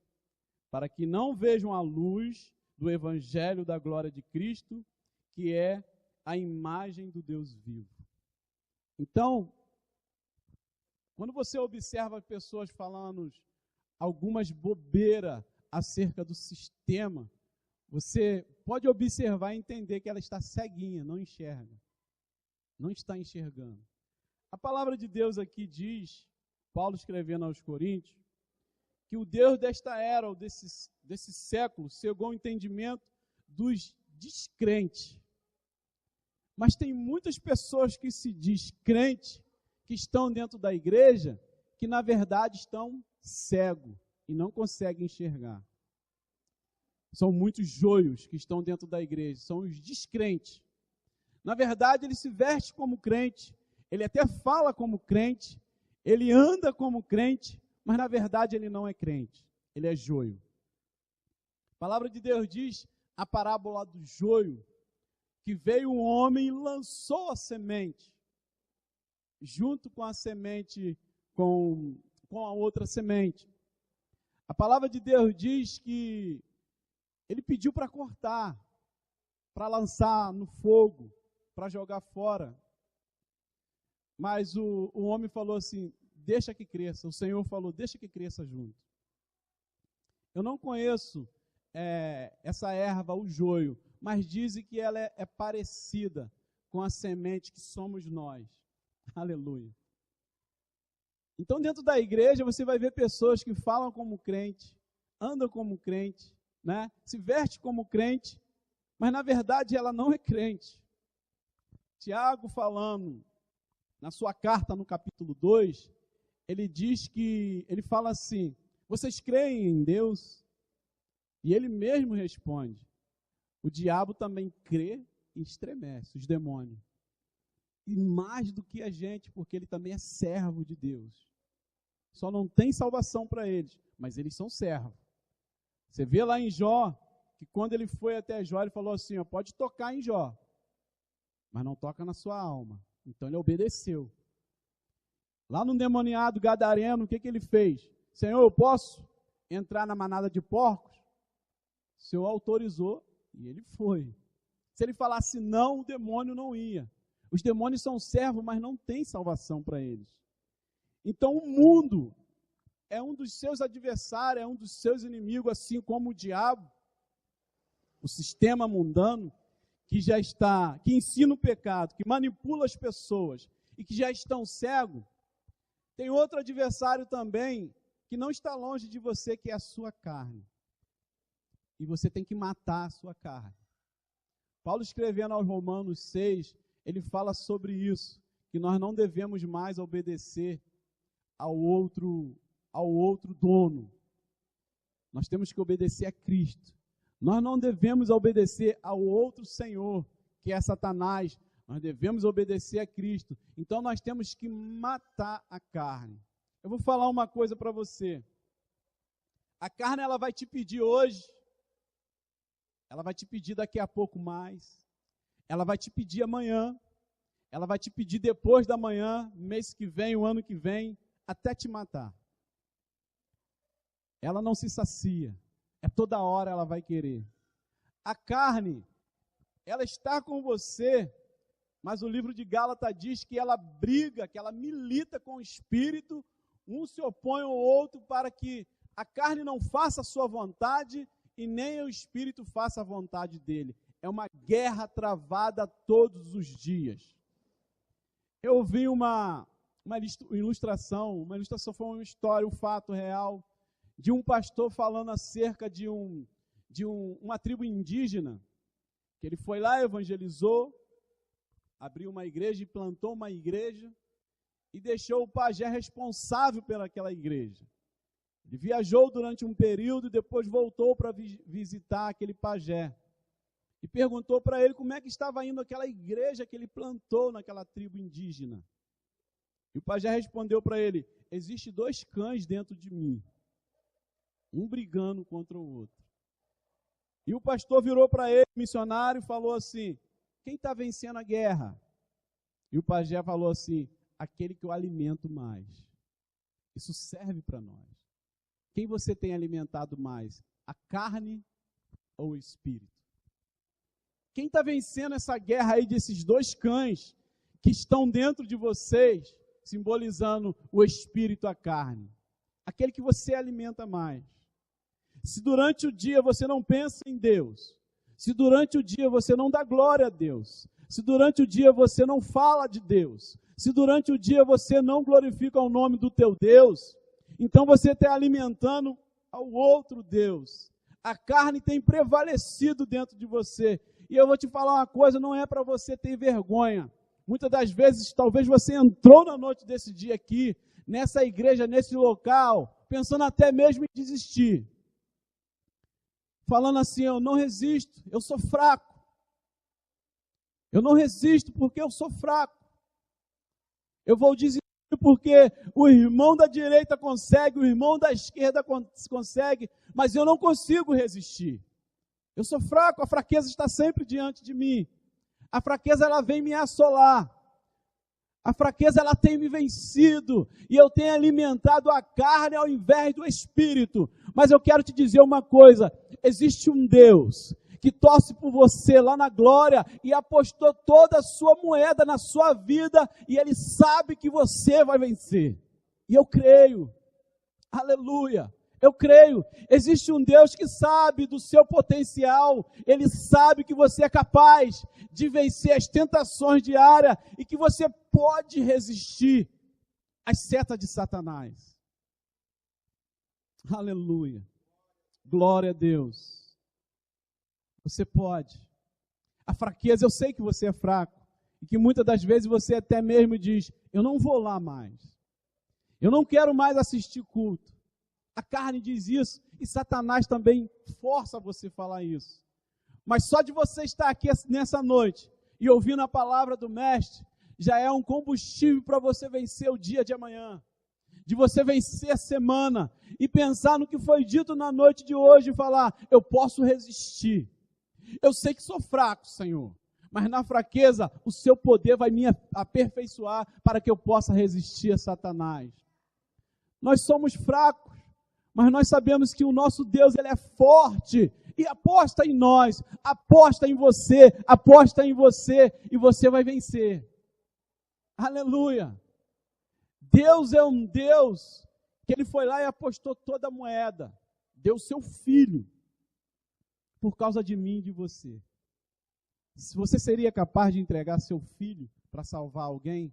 para que não vejam a luz do evangelho da glória de Cristo, que é a imagem do Deus vivo. Então, quando você observa pessoas falando algumas bobeiras acerca do sistema, você pode observar e entender que ela está ceguinha, não enxerga. Não está enxergando. A palavra de Deus aqui diz, Paulo escrevendo aos Coríntios, que o Deus desta era, ou desse século, cegou o entendimento dos descrentes. Mas tem muitas pessoas que se diz crente, que estão dentro da igreja, que na verdade estão cegos e não conseguem enxergar. São muitos joios que estão dentro da igreja, são os descrentes. Na verdade, ele se veste como crente, ele até fala como crente, ele anda como crente, mas na verdade ele não é crente, ele é joio. A palavra de Deus diz, a parábola do joio, que veio um homem e lançou a semente, junto com a semente, com a outra semente. A palavra de Deus diz que ele pediu para cortar, para lançar no fogo, para jogar fora. Mas o homem falou assim, deixa que cresça. O Senhor falou, deixa que cresça junto. Eu não conheço essa erva, o joio, mas dizem que ela é parecida com a semente que somos nós. Aleluia. Então, dentro da igreja, você vai ver pessoas que falam como crente, andam como crente, né? Se veste como crente, mas na verdade ela não é crente. Tiago, falando na sua carta no capítulo 2, ele fala assim, vocês creem em Deus? E ele mesmo responde, o diabo também crê e estremece, os demônios. E mais do que a gente, porque ele também é servo de Deus. Só não tem salvação para eles, mas eles são servos. Você vê lá em Jó, que quando ele foi até Jó, ele falou assim, ó, pode tocar em Jó, mas não toca na sua alma. Então ele obedeceu. Lá no endemoniado gadareno, o que ele fez? Senhor, eu posso entrar na manada de porcos? O Senhor autorizou e ele foi. Se ele falasse não, o demônio não ia. Os demônios são servos, mas não tem salvação para eles. Então o mundo é um dos seus adversários, é um dos seus inimigos, assim como o diabo, o sistema mundano, que ensina o pecado, que manipula as pessoas e que já estão cegos. Tem outro adversário também, que não está longe de você, que é a sua carne. E você tem que matar a sua carne. Paulo, escrevendo aos Romanos 6, ele fala sobre isso, que nós não devemos mais obedecer ao outro dono. Nós temos que obedecer a Cristo. Nós não devemos obedecer ao outro senhor, que é Satanás. Nós devemos obedecer a Cristo. Então nós temos que matar a carne. Eu vou falar uma coisa para você. A carne, ela vai te pedir hoje, ela vai te pedir daqui a pouco mais, ela vai te pedir amanhã, ela vai te pedir depois da manhã, mês que vem, o ano que vem, até te matar. Ela não se sacia, toda hora ela vai querer. A carne, ela está com você, mas o livro de Gálatas diz que ela briga, que ela milita com o espírito, um se opõe ao outro para que a carne não faça a sua vontade e nem o espírito faça a vontade dele. É uma guerra travada todos os dias. Eu vi uma ilustração foi uma história, um fato real, de um pastor falando acerca de uma tribo indígena, que ele foi lá, evangelizou, abriu uma igreja e plantou uma igreja, e deixou o pajé responsável pelaquela igreja. Ele viajou durante um período e depois voltou para visitar aquele pajé. E perguntou para ele como é que estava indo aquela igreja que ele plantou naquela tribo indígena. E o pajé respondeu para ele: existe 2 cães dentro de mim, um brigando contra o outro. E o pastor virou para ele, missionário, e falou assim: quem está vencendo a guerra? E o pajé falou assim: aquele que eu alimento mais. Isso serve para nós. Quem você tem alimentado mais? A carne ou o espírito? Quem está vencendo essa guerra aí desses 2 cães que estão dentro de vocês, simbolizando o espírito e a carne? Aquele que você alimenta mais. Se durante o dia você não pensa em Deus, se durante o dia você não dá glória a Deus, se durante o dia você não fala de Deus, se durante o dia você não glorifica o nome do teu Deus, então você está alimentando ao outro Deus. A carne tem prevalecido dentro de você. E eu vou te falar uma coisa, não é para você ter vergonha. Muitas das vezes, talvez você entrou na noite desse dia aqui, nessa igreja, nesse local, pensando até mesmo em desistir. Falando assim: eu não resisto, eu sou fraco. Eu não resisto porque eu sou fraco. Eu vou desistir porque o irmão da direita consegue, o irmão da esquerda consegue, mas eu não consigo resistir. Eu sou fraco, a fraqueza está sempre diante de mim. A fraqueza, ela vem me assolar. A fraqueza, ela tem me vencido, e eu tenho alimentado a carne ao invés do espírito. Mas eu quero te dizer uma coisa: existe um Deus que torce por você lá na glória e apostou toda a sua moeda na sua vida, e Ele sabe que você vai vencer. E eu creio, aleluia, eu creio. Existe um Deus que sabe do seu potencial, Ele sabe que você é capaz de vencer as tentações diárias e que você pode resistir às setas de Satanás. Aleluia, glória a Deus. Você pode. A fraqueza, eu sei que você é fraco, e que muitas das vezes você até mesmo diz: eu não vou lá mais, eu não quero mais assistir culto. A carne diz isso, e Satanás também força você a falar isso. Mas só de você estar aqui nessa noite e ouvindo a palavra do Mestre, já é um combustível para você vencer o dia de amanhã, de você vencer a semana, e pensar no que foi dito na noite de hoje e falar: eu posso resistir. Eu sei que sou fraco, Senhor, mas na fraqueza o seu poder vai me aperfeiçoar para que eu possa resistir a Satanás. Nós somos fracos, mas nós sabemos que o nosso Deus, Ele é forte, e aposta em nós, aposta em você, e você vai vencer. Aleluia! Deus é um Deus que Ele foi lá e apostou toda a moeda, deu seu Filho, por causa de mim e de você. Se você seria capaz de entregar seu filho para salvar alguém?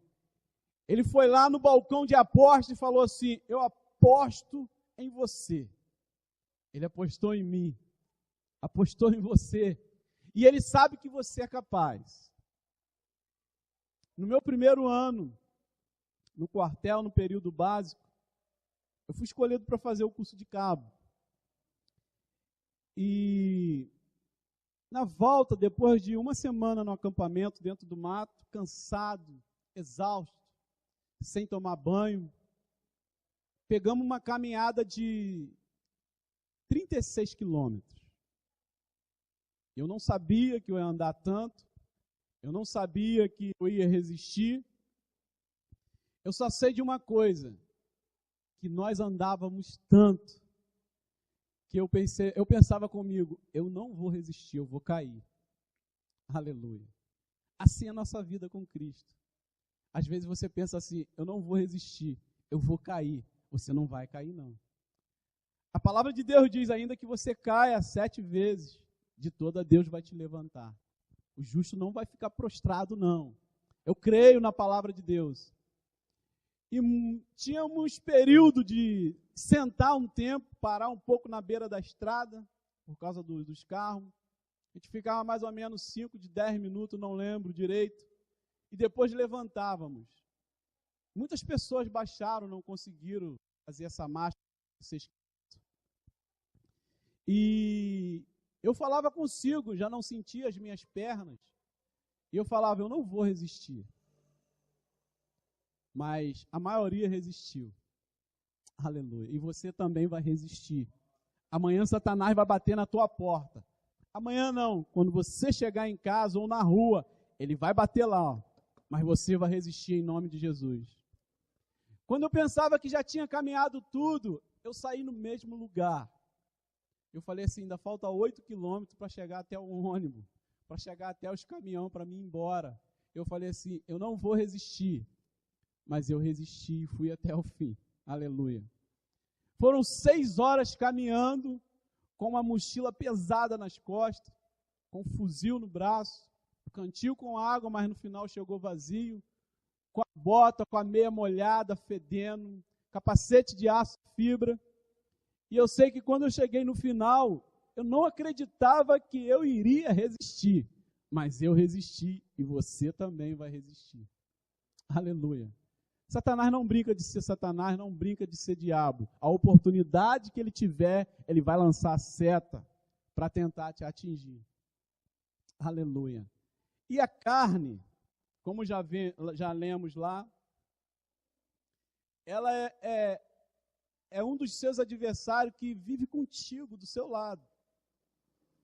Ele foi lá no balcão de aposta e falou assim: eu aposto em você. Ele apostou em mim, apostou em você, e Ele sabe que você é capaz. No meu primeiro ano, no quartel, no período básico, eu fui escolhido para fazer o curso de cabo. E na volta, depois de uma semana no acampamento, dentro do mato, cansado, exausto, sem tomar banho, pegamos uma caminhada de 36 quilômetros. Eu não sabia que eu ia andar tanto, eu não sabia que eu ia resistir. Eu só sei de uma coisa, que nós andávamos tanto, que eu pensava comigo: eu não vou resistir, eu vou cair. Aleluia. Assim é a nossa vida com Cristo. Às vezes você pensa assim: eu não vou resistir, eu vou cair. Você não vai cair, não. A palavra de Deus diz ainda que você caia 7 vezes, de toda Deus vai te levantar. O justo não vai ficar prostrado, não. Eu creio na palavra de Deus. E tínhamos período de sentar um tempo, parar um pouco na beira da estrada, por causa dos carros. A gente ficava mais ou menos 5 de 10 minutos, não lembro direito. E depois levantávamos. Muitas pessoas baixaram, não conseguiram fazer essa marcha. E eu falava consigo, já não sentia as minhas pernas. E eu falava, eu não vou resistir. Mas a maioria resistiu. Aleluia. E você também vai resistir. Amanhã Satanás vai bater na tua porta. Amanhã não. Quando você chegar em casa ou na rua, ele vai bater lá, ó. Mas você vai resistir em nome de Jesus. Quando eu pensava que já tinha caminhado tudo, eu saí no mesmo lugar. Eu falei assim, ainda falta 8 quilômetros para chegar até o ônibus, para chegar até os caminhões, para mim ir embora. Eu falei assim, eu não vou resistir. Mas eu resisti e fui até o fim. Aleluia. Foram 6 horas caminhando, com uma mochila pesada nas costas, com um fuzil no braço, cantil com água, mas no final chegou vazio, com a bota, com a meia molhada, fedendo, capacete de aço fibra. E eu sei que quando eu cheguei no final, eu não acreditava que eu iria resistir, mas eu resisti e você também vai resistir. Aleluia. Satanás não brinca de ser Satanás, não brinca de ser diabo. A oportunidade que ele tiver, ele vai lançar a seta para tentar te atingir. Aleluia. E a carne, como já lemos lá, ela é um dos seus adversários que vive contigo, do seu lado.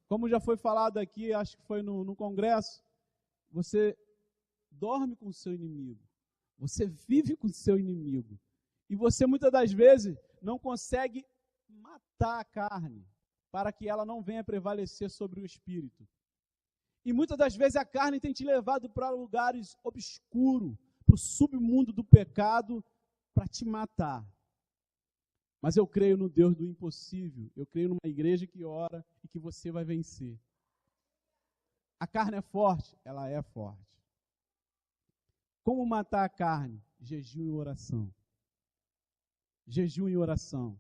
Como já foi falado aqui, acho que foi no congresso, você dorme com o seu inimigo. Você vive com o seu inimigo. E você, muitas das vezes, não consegue matar a carne, para que ela não venha prevalecer sobre o espírito. E muitas das vezes a carne tem te levado para lugares obscuros, para o submundo do pecado, para te matar. Mas eu creio no Deus do impossível. Eu creio numa igreja que ora e que você vai vencer. A carne é forte? Ela é forte. Como matar a carne? Jejum e oração. Jejum e oração.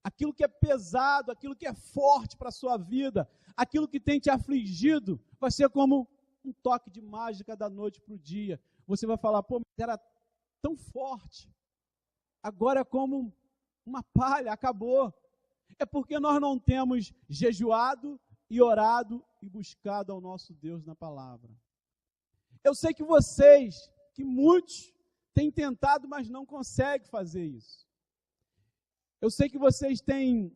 Aquilo que é pesado, aquilo que é forte para a sua vida, aquilo que tem te afligido, vai ser como um toque de mágica da noite para o dia. Você vai falar, pô, mas era tão forte. Agora é como uma palha, acabou. É porque nós não temos jejuado e orado e buscado ao nosso Deus na palavra. Eu sei que muitos têm tentado, mas não conseguem fazer isso. Eu sei que vocês têm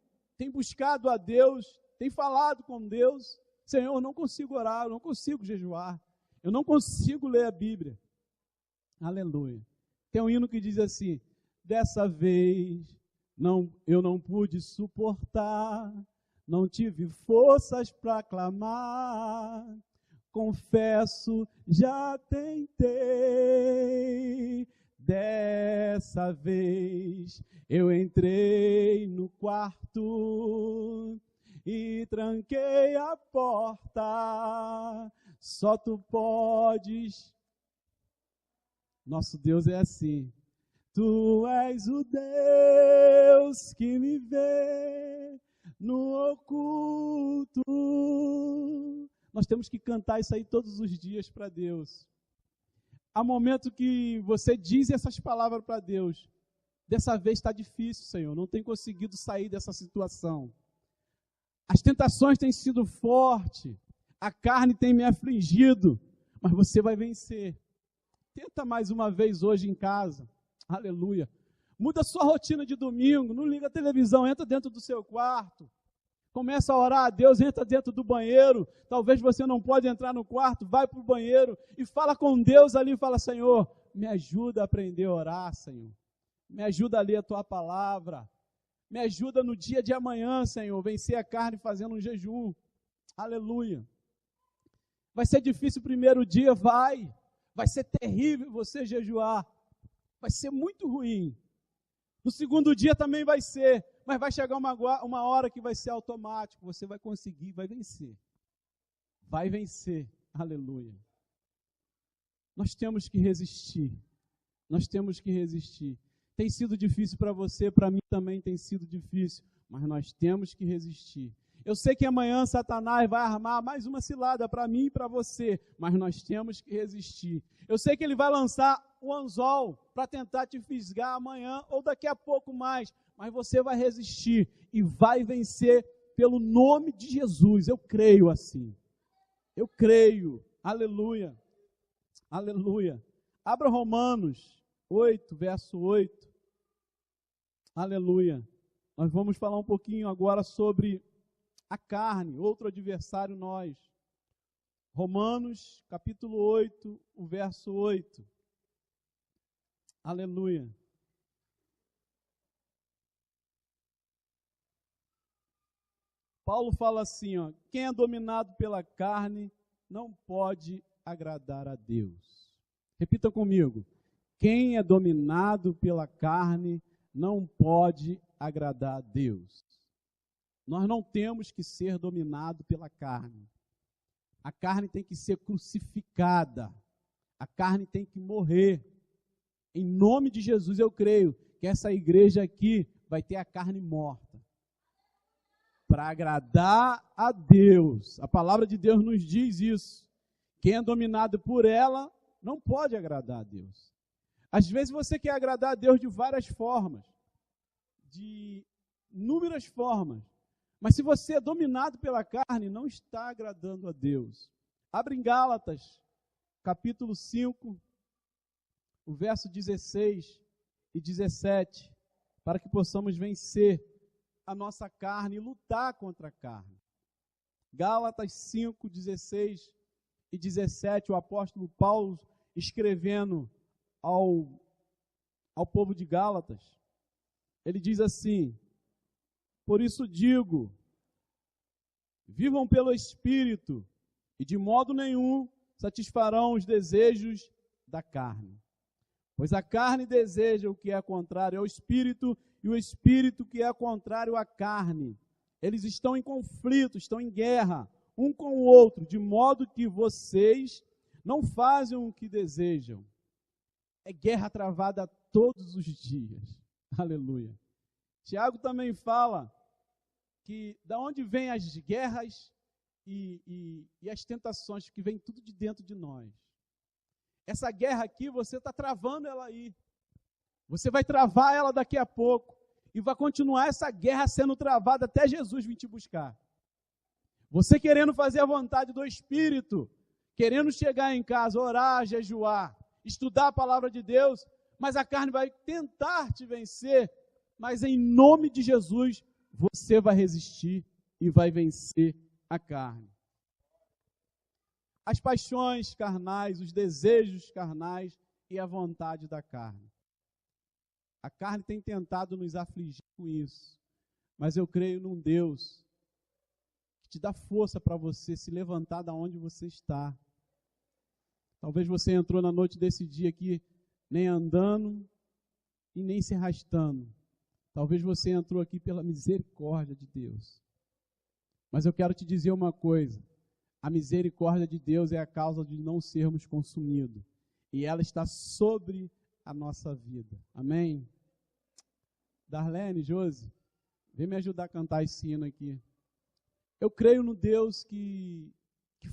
buscado a Deus, têm falado com Deus, Senhor, eu não consigo orar, eu não consigo jejuar, eu não consigo ler a Bíblia. Aleluia. Tem um hino que diz assim, dessa vez eu não pude suportar, não tive forças para clamar, confesso, já tentei. Dessa vez eu entrei no quarto e tranquei a porta. Só tu podes. Nosso Deus é assim. Tu és o Deus que me vê no oculto. Nós temos que cantar isso aí todos os dias para Deus. Há momento que você diz essas palavras para Deus. Dessa vez está difícil, Senhor. Não tenho conseguido sair dessa situação. As tentações têm sido fortes. A carne tem me afligido. Mas você vai vencer. Tenta mais uma vez hoje em casa. Aleluia. Muda a sua rotina de domingo. Não liga a televisão. Entra dentro do seu quarto. Começa a orar a Deus, entra dentro do banheiro, talvez você não pode entrar no quarto, vai para o banheiro e fala com Deus ali, fala, Senhor, me ajuda a aprender a orar, Senhor, me ajuda a ler a Tua palavra, me ajuda no dia de amanhã, Senhor, vencer a carne fazendo um jejum, aleluia. Vai ser difícil o primeiro dia, vai ser terrível você jejuar, vai ser muito ruim, no segundo dia também vai ser, mas vai chegar uma hora que vai ser automático, você vai conseguir, vai vencer, aleluia. nós temos que resistir. Nós temos que resistir. Tem sido difícil para você, para mim também tem sido difícil, mas nós temos que resistir. Eu sei que amanhã Satanás vai armar mais uma cilada para mim e para você, mas nós temos que resistir. Eu sei que ele vai lançar o anzol para tentar te fisgar amanhã ou daqui a pouco mais, mas você vai resistir e vai vencer pelo nome de Jesus. Eu creio assim. Eu creio. Aleluia. Aleluia. Abra Romanos 8, verso 8. Aleluia. Nós vamos falar um pouquinho agora sobre a carne, outro adversário nós. Romanos, capítulo 8, o verso 8. Aleluia. Paulo fala assim, ó, quem é dominado pela carne não pode agradar a Deus. Repita comigo. Quem é dominado pela carne não pode agradar a Deus. Nós não temos que ser dominados pela carne. A carne tem que ser crucificada. A carne tem que morrer. Em nome de Jesus, eu creio que essa igreja aqui vai ter a carne morta. Para agradar a Deus. A palavra de Deus nos diz isso. Quem é dominado por ela não pode agradar a Deus. Às vezes você quer agradar a Deus de várias formas. De inúmeras formas. Mas se você é dominado pela carne, não está agradando a Deus. Abre em Gálatas, capítulo 5, o verso 16 e 17, para que possamos vencer a nossa carne e lutar contra a carne. Gálatas 5, 16 e 17, o apóstolo Paulo escrevendo ao povo de Gálatas, ele diz assim: por isso digo, vivam pelo Espírito, e de modo nenhum satisfarão os desejos da carne. Pois a carne deseja o que é contrário ao Espírito, e o Espírito que é contrário à carne. Eles estão em conflito, estão em guerra, um com o outro, de modo que vocês não fazem o que desejam. É guerra travada todos os dias. Aleluia. Tiago também fala que da onde vêm as guerras e as tentações, que vem tudo de dentro de nós. Essa guerra aqui, você está travando ela aí. Você vai travar ela daqui a pouco. E vai continuar essa guerra sendo travada até Jesus vir te buscar. Você querendo fazer a vontade do Espírito, querendo chegar em casa, orar, jejuar, estudar a palavra de Deus, mas a carne vai tentar te vencer, mas em nome de Jesus, você vai resistir e vai vencer a carne. As paixões carnais, os desejos carnais e a vontade da carne. A carne tem tentado nos afligir com isso, mas eu creio num Deus que te dá força para você se levantar da onde você está. Talvez você entrou na noite desse dia aqui nem andando e nem se arrastando. Talvez você entrou aqui pela misericórdia de Deus. Mas eu quero te dizer uma coisa. A misericórdia de Deus é a causa de não sermos consumidos. E ela está sobre a nossa vida. Amém? Darlene, Josi, vem me ajudar a cantar esse hino aqui. Eu creio no Deus que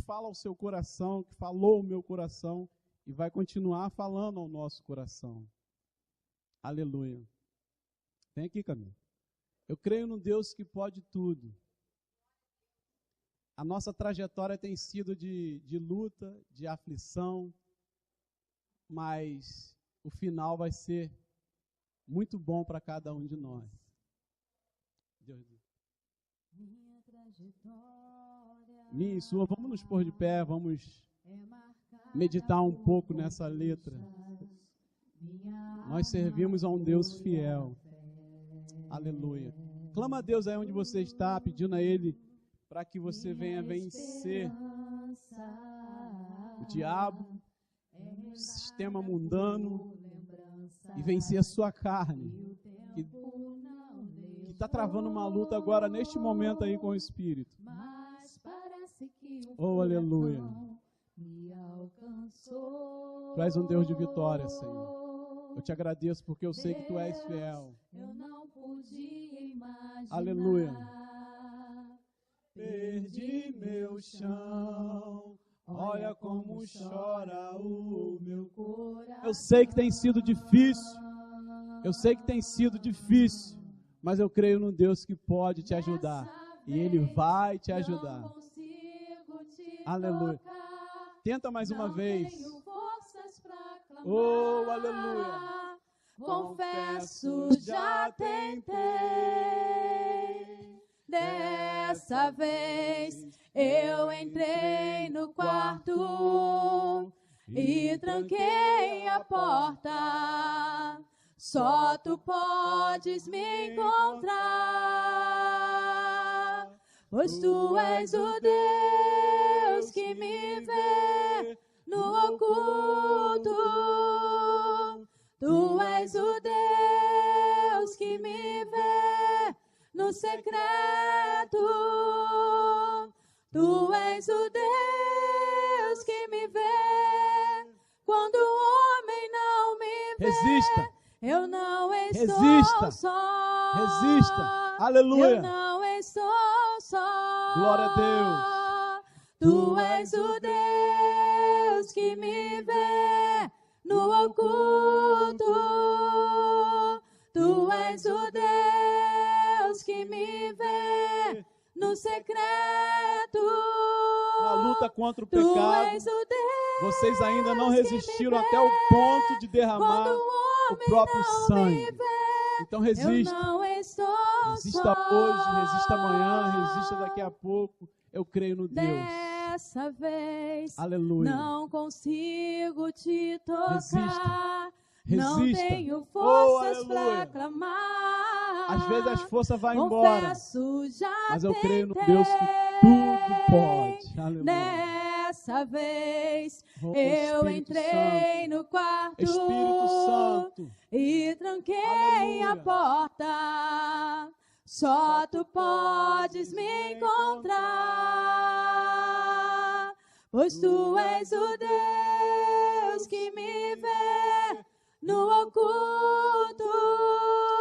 fala ao seu coração, que falou ao meu coração e vai continuar falando ao nosso coração. Aleluia. Vem aqui, Camila. Eu creio no Deus que pode tudo. A nossa trajetória tem sido de luta, de aflição, mas o final vai ser muito bom para cada um de nós. Deus Deus. Minha e sua, vamos nos pôr de pé, vamos meditar um pouco nessa letra. Nós servimos a um Deus fiel. Aleluia. Clama a Deus aí onde você está, pedindo a Ele para que você venha vencer o diabo, o sistema mundano e vencer a sua carne, que está travando uma luta agora, neste momento aí com o Espírito. Oh, aleluia. me alcançou. Tu és um Deus de vitória, Senhor. Eu te agradeço porque eu sei que Tu és fiel. Eu não podia imaginar. Aleluia. Perdi meu chão, olha como chora o meu coração. Eu sei que tem sido difícil, mas eu creio num Deus que pode te ajudar, e Ele vai te ajudar. Aleluia. Tenta mais uma vez. Oh, aleluia. Confesso, já tentei. Dessa vez eu entrei no quarto e tranquei a porta. Só Tu podes me encontrar, pois Tu és o Deus que me vê no oculto. Tu és o Deus que me vê no secreto. Tu és o Deus que me vê quando o homem não me vê. Resista. Eu não estou Resista. só. Resista. Aleluia. Eu não estou só. Glória a Deus. Tu és o Deus que me vê no oculto. Tu és o Deus que me vê no secreto. Na luta contra o Tu pecado, és o Deus vocês ainda não resistiram até o ponto de derramar quando o próprio não sangue. me vê. Então Eu resista. não estou Resista só. hoje, resista amanhã, resista daqui a pouco. Eu creio no Deus. Dessa vez Aleluia. não consigo te tocar. Resista. Não Resista. tenho Oh, forças aleluia. pra clamar. Às vezes as forças vão embora, Confesso, já mas eu creio no tentei. Deus que tudo pode. Aleluia. Dessa vez Oh, eu Espírito entrei Santo. no quarto Espírito Santo. e tranquei Aleluia. a porta. Só Tu podes me encontrar, pois Tu és o Deus que me vê no oculto.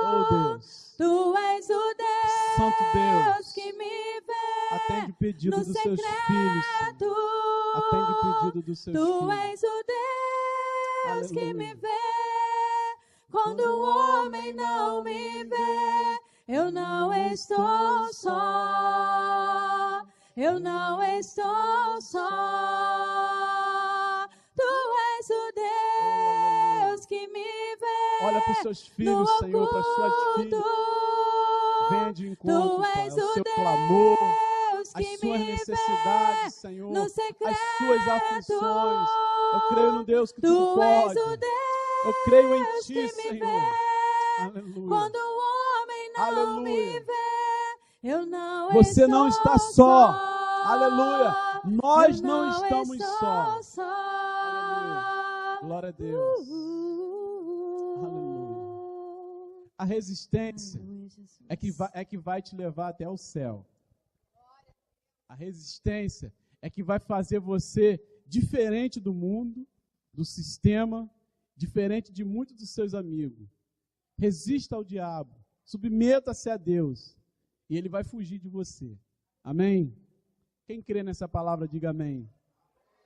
Oh Deus. Tu és o Deus, Santo Deus. que me vê Atende o pedido no dos seus secreto. filhos, Senhor. Atende o pedido dos seus Tu filhos. és o Deus que Aleluia. me vê quando o homem não me vê. Eu não estou só. Eu não estou só. Tu és o Deus que me vê. Olha para os seus filhos, no Senhor, para as suas filhas. oculto. Venha de encontro, Tu Pai, és ao o seu Deus clamor, que as suas me necessidades, vê Senhor, no as secreto. suas aflições. Eu creio no Deus que Tu tudo és pode. o Deus Eu creio em que Ti, me Senhor. vê Aleluia. quando o homem não Aleluia. me vê. Eu não Você estou não está só. só. Aleluia. Nós Eu não estamos estou só. Aleluia. Glória a Deus. Aleluia. A resistência é que vai te levar até o céu. A resistência é que vai fazer você diferente do mundo, do sistema, diferente de muitos dos seus amigos. Resista ao diabo, submeta-se a Deus e ele vai fugir de você. Amém? Quem crê nessa palavra, diga amém.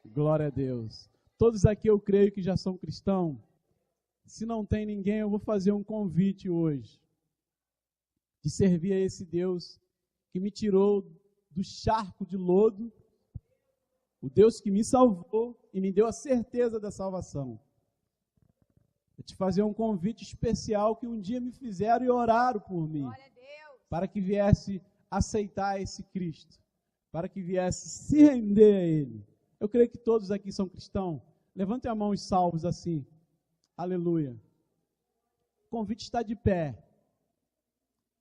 Glória a Deus. Todos aqui eu creio que já são cristãos. Se não tem ninguém, eu vou fazer um convite hoje de servir a esse Deus que me tirou do charco de lodo, o Deus que me salvou e me deu a certeza da salvação. Vou te fazer um convite especial que um dia me fizeram e oraram por mim, para que viesse aceitar esse Cristo, para que viesse se render a Ele. Eu creio que todos aqui são cristãos. Levantem a mão os salvos assim. Aleluia. O convite está de pé.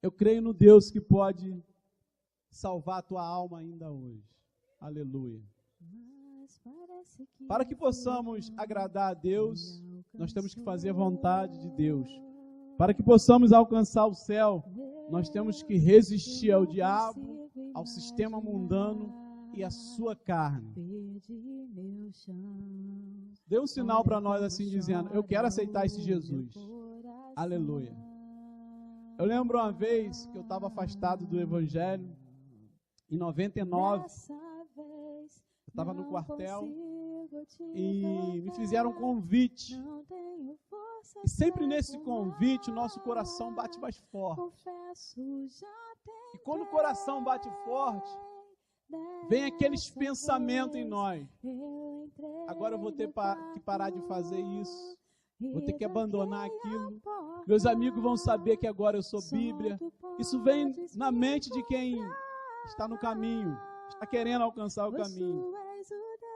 Eu creio no Deus que pode salvar a tua alma ainda hoje. Aleluia. Para que possamos agradar a Deus, nós temos que fazer a vontade de Deus. Para que possamos alcançar o céu, nós temos que resistir ao diabo, ao sistema mundano e a sua carne. Perdi meu chão. Dê um sinal para nós assim dizendo, eu quero aceitar esse Jesus. Aleluia. Eu lembro uma vez que eu estava afastado do Evangelho, em 99, eu estava no quartel e me fizeram um convite. E sempre nesse convite o nosso coração bate mais forte. E quando o coração bate forte, vem aqueles pensamentos em nós. Agora eu vou ter que parar de fazer isso. Vou ter que abandonar aquilo. Meus amigos vão saber que agora eu sou Bíblia. Isso vem na mente de quem está no caminho, está querendo alcançar o caminho.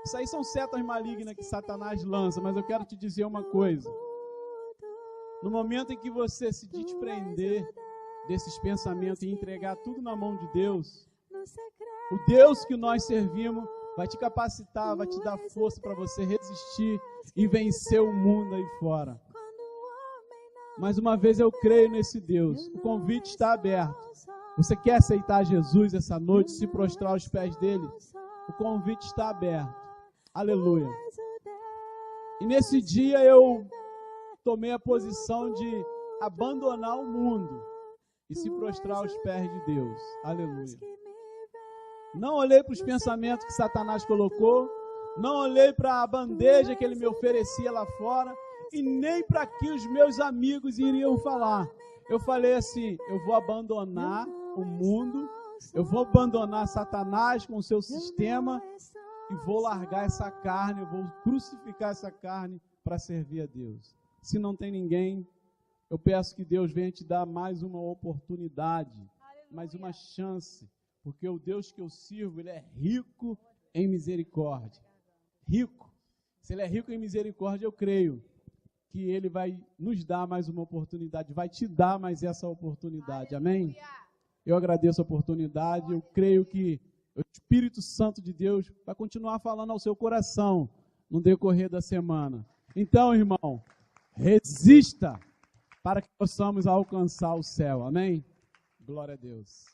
Isso aí são setas malignas que Satanás lança, mas eu quero te dizer uma coisa. No momento em que você se desprender desses pensamentos e entregar tudo na mão de Deus, o Deus que nós servimos vai te capacitar, vai te dar força para você resistir e vencer o mundo aí fora. Mais uma vez eu creio nesse Deus. O convite está aberto. Você quer aceitar Jesus essa noite, se prostrar aos pés dele? O convite está aberto. Aleluia. E nesse dia eu tomei a posição de abandonar o mundo e se prostrar aos pés de Deus. Aleluia. Não olhei para os pensamentos que Satanás colocou, não olhei para a bandeja que ele me oferecia lá fora e nem para que os meus amigos iriam falar. Eu falei assim, eu vou abandonar o mundo, eu vou abandonar Satanás com o seu sistema e vou largar essa carne, eu vou crucificar essa carne para servir a Deus. Se não tem ninguém, eu peço que Deus venha te dar mais uma oportunidade, mais uma chance, porque o Deus que eu sirvo, Ele é rico em misericórdia. Rico. Se Ele é rico em misericórdia, eu creio que Ele vai nos dar mais uma oportunidade, vai te dar mais essa oportunidade. Amém? Eu agradeço a oportunidade, eu creio que o Espírito Santo de Deus vai continuar falando ao seu coração no decorrer da semana. Então, irmão, resista para que possamos alcançar o céu. Amém? Glória a Deus.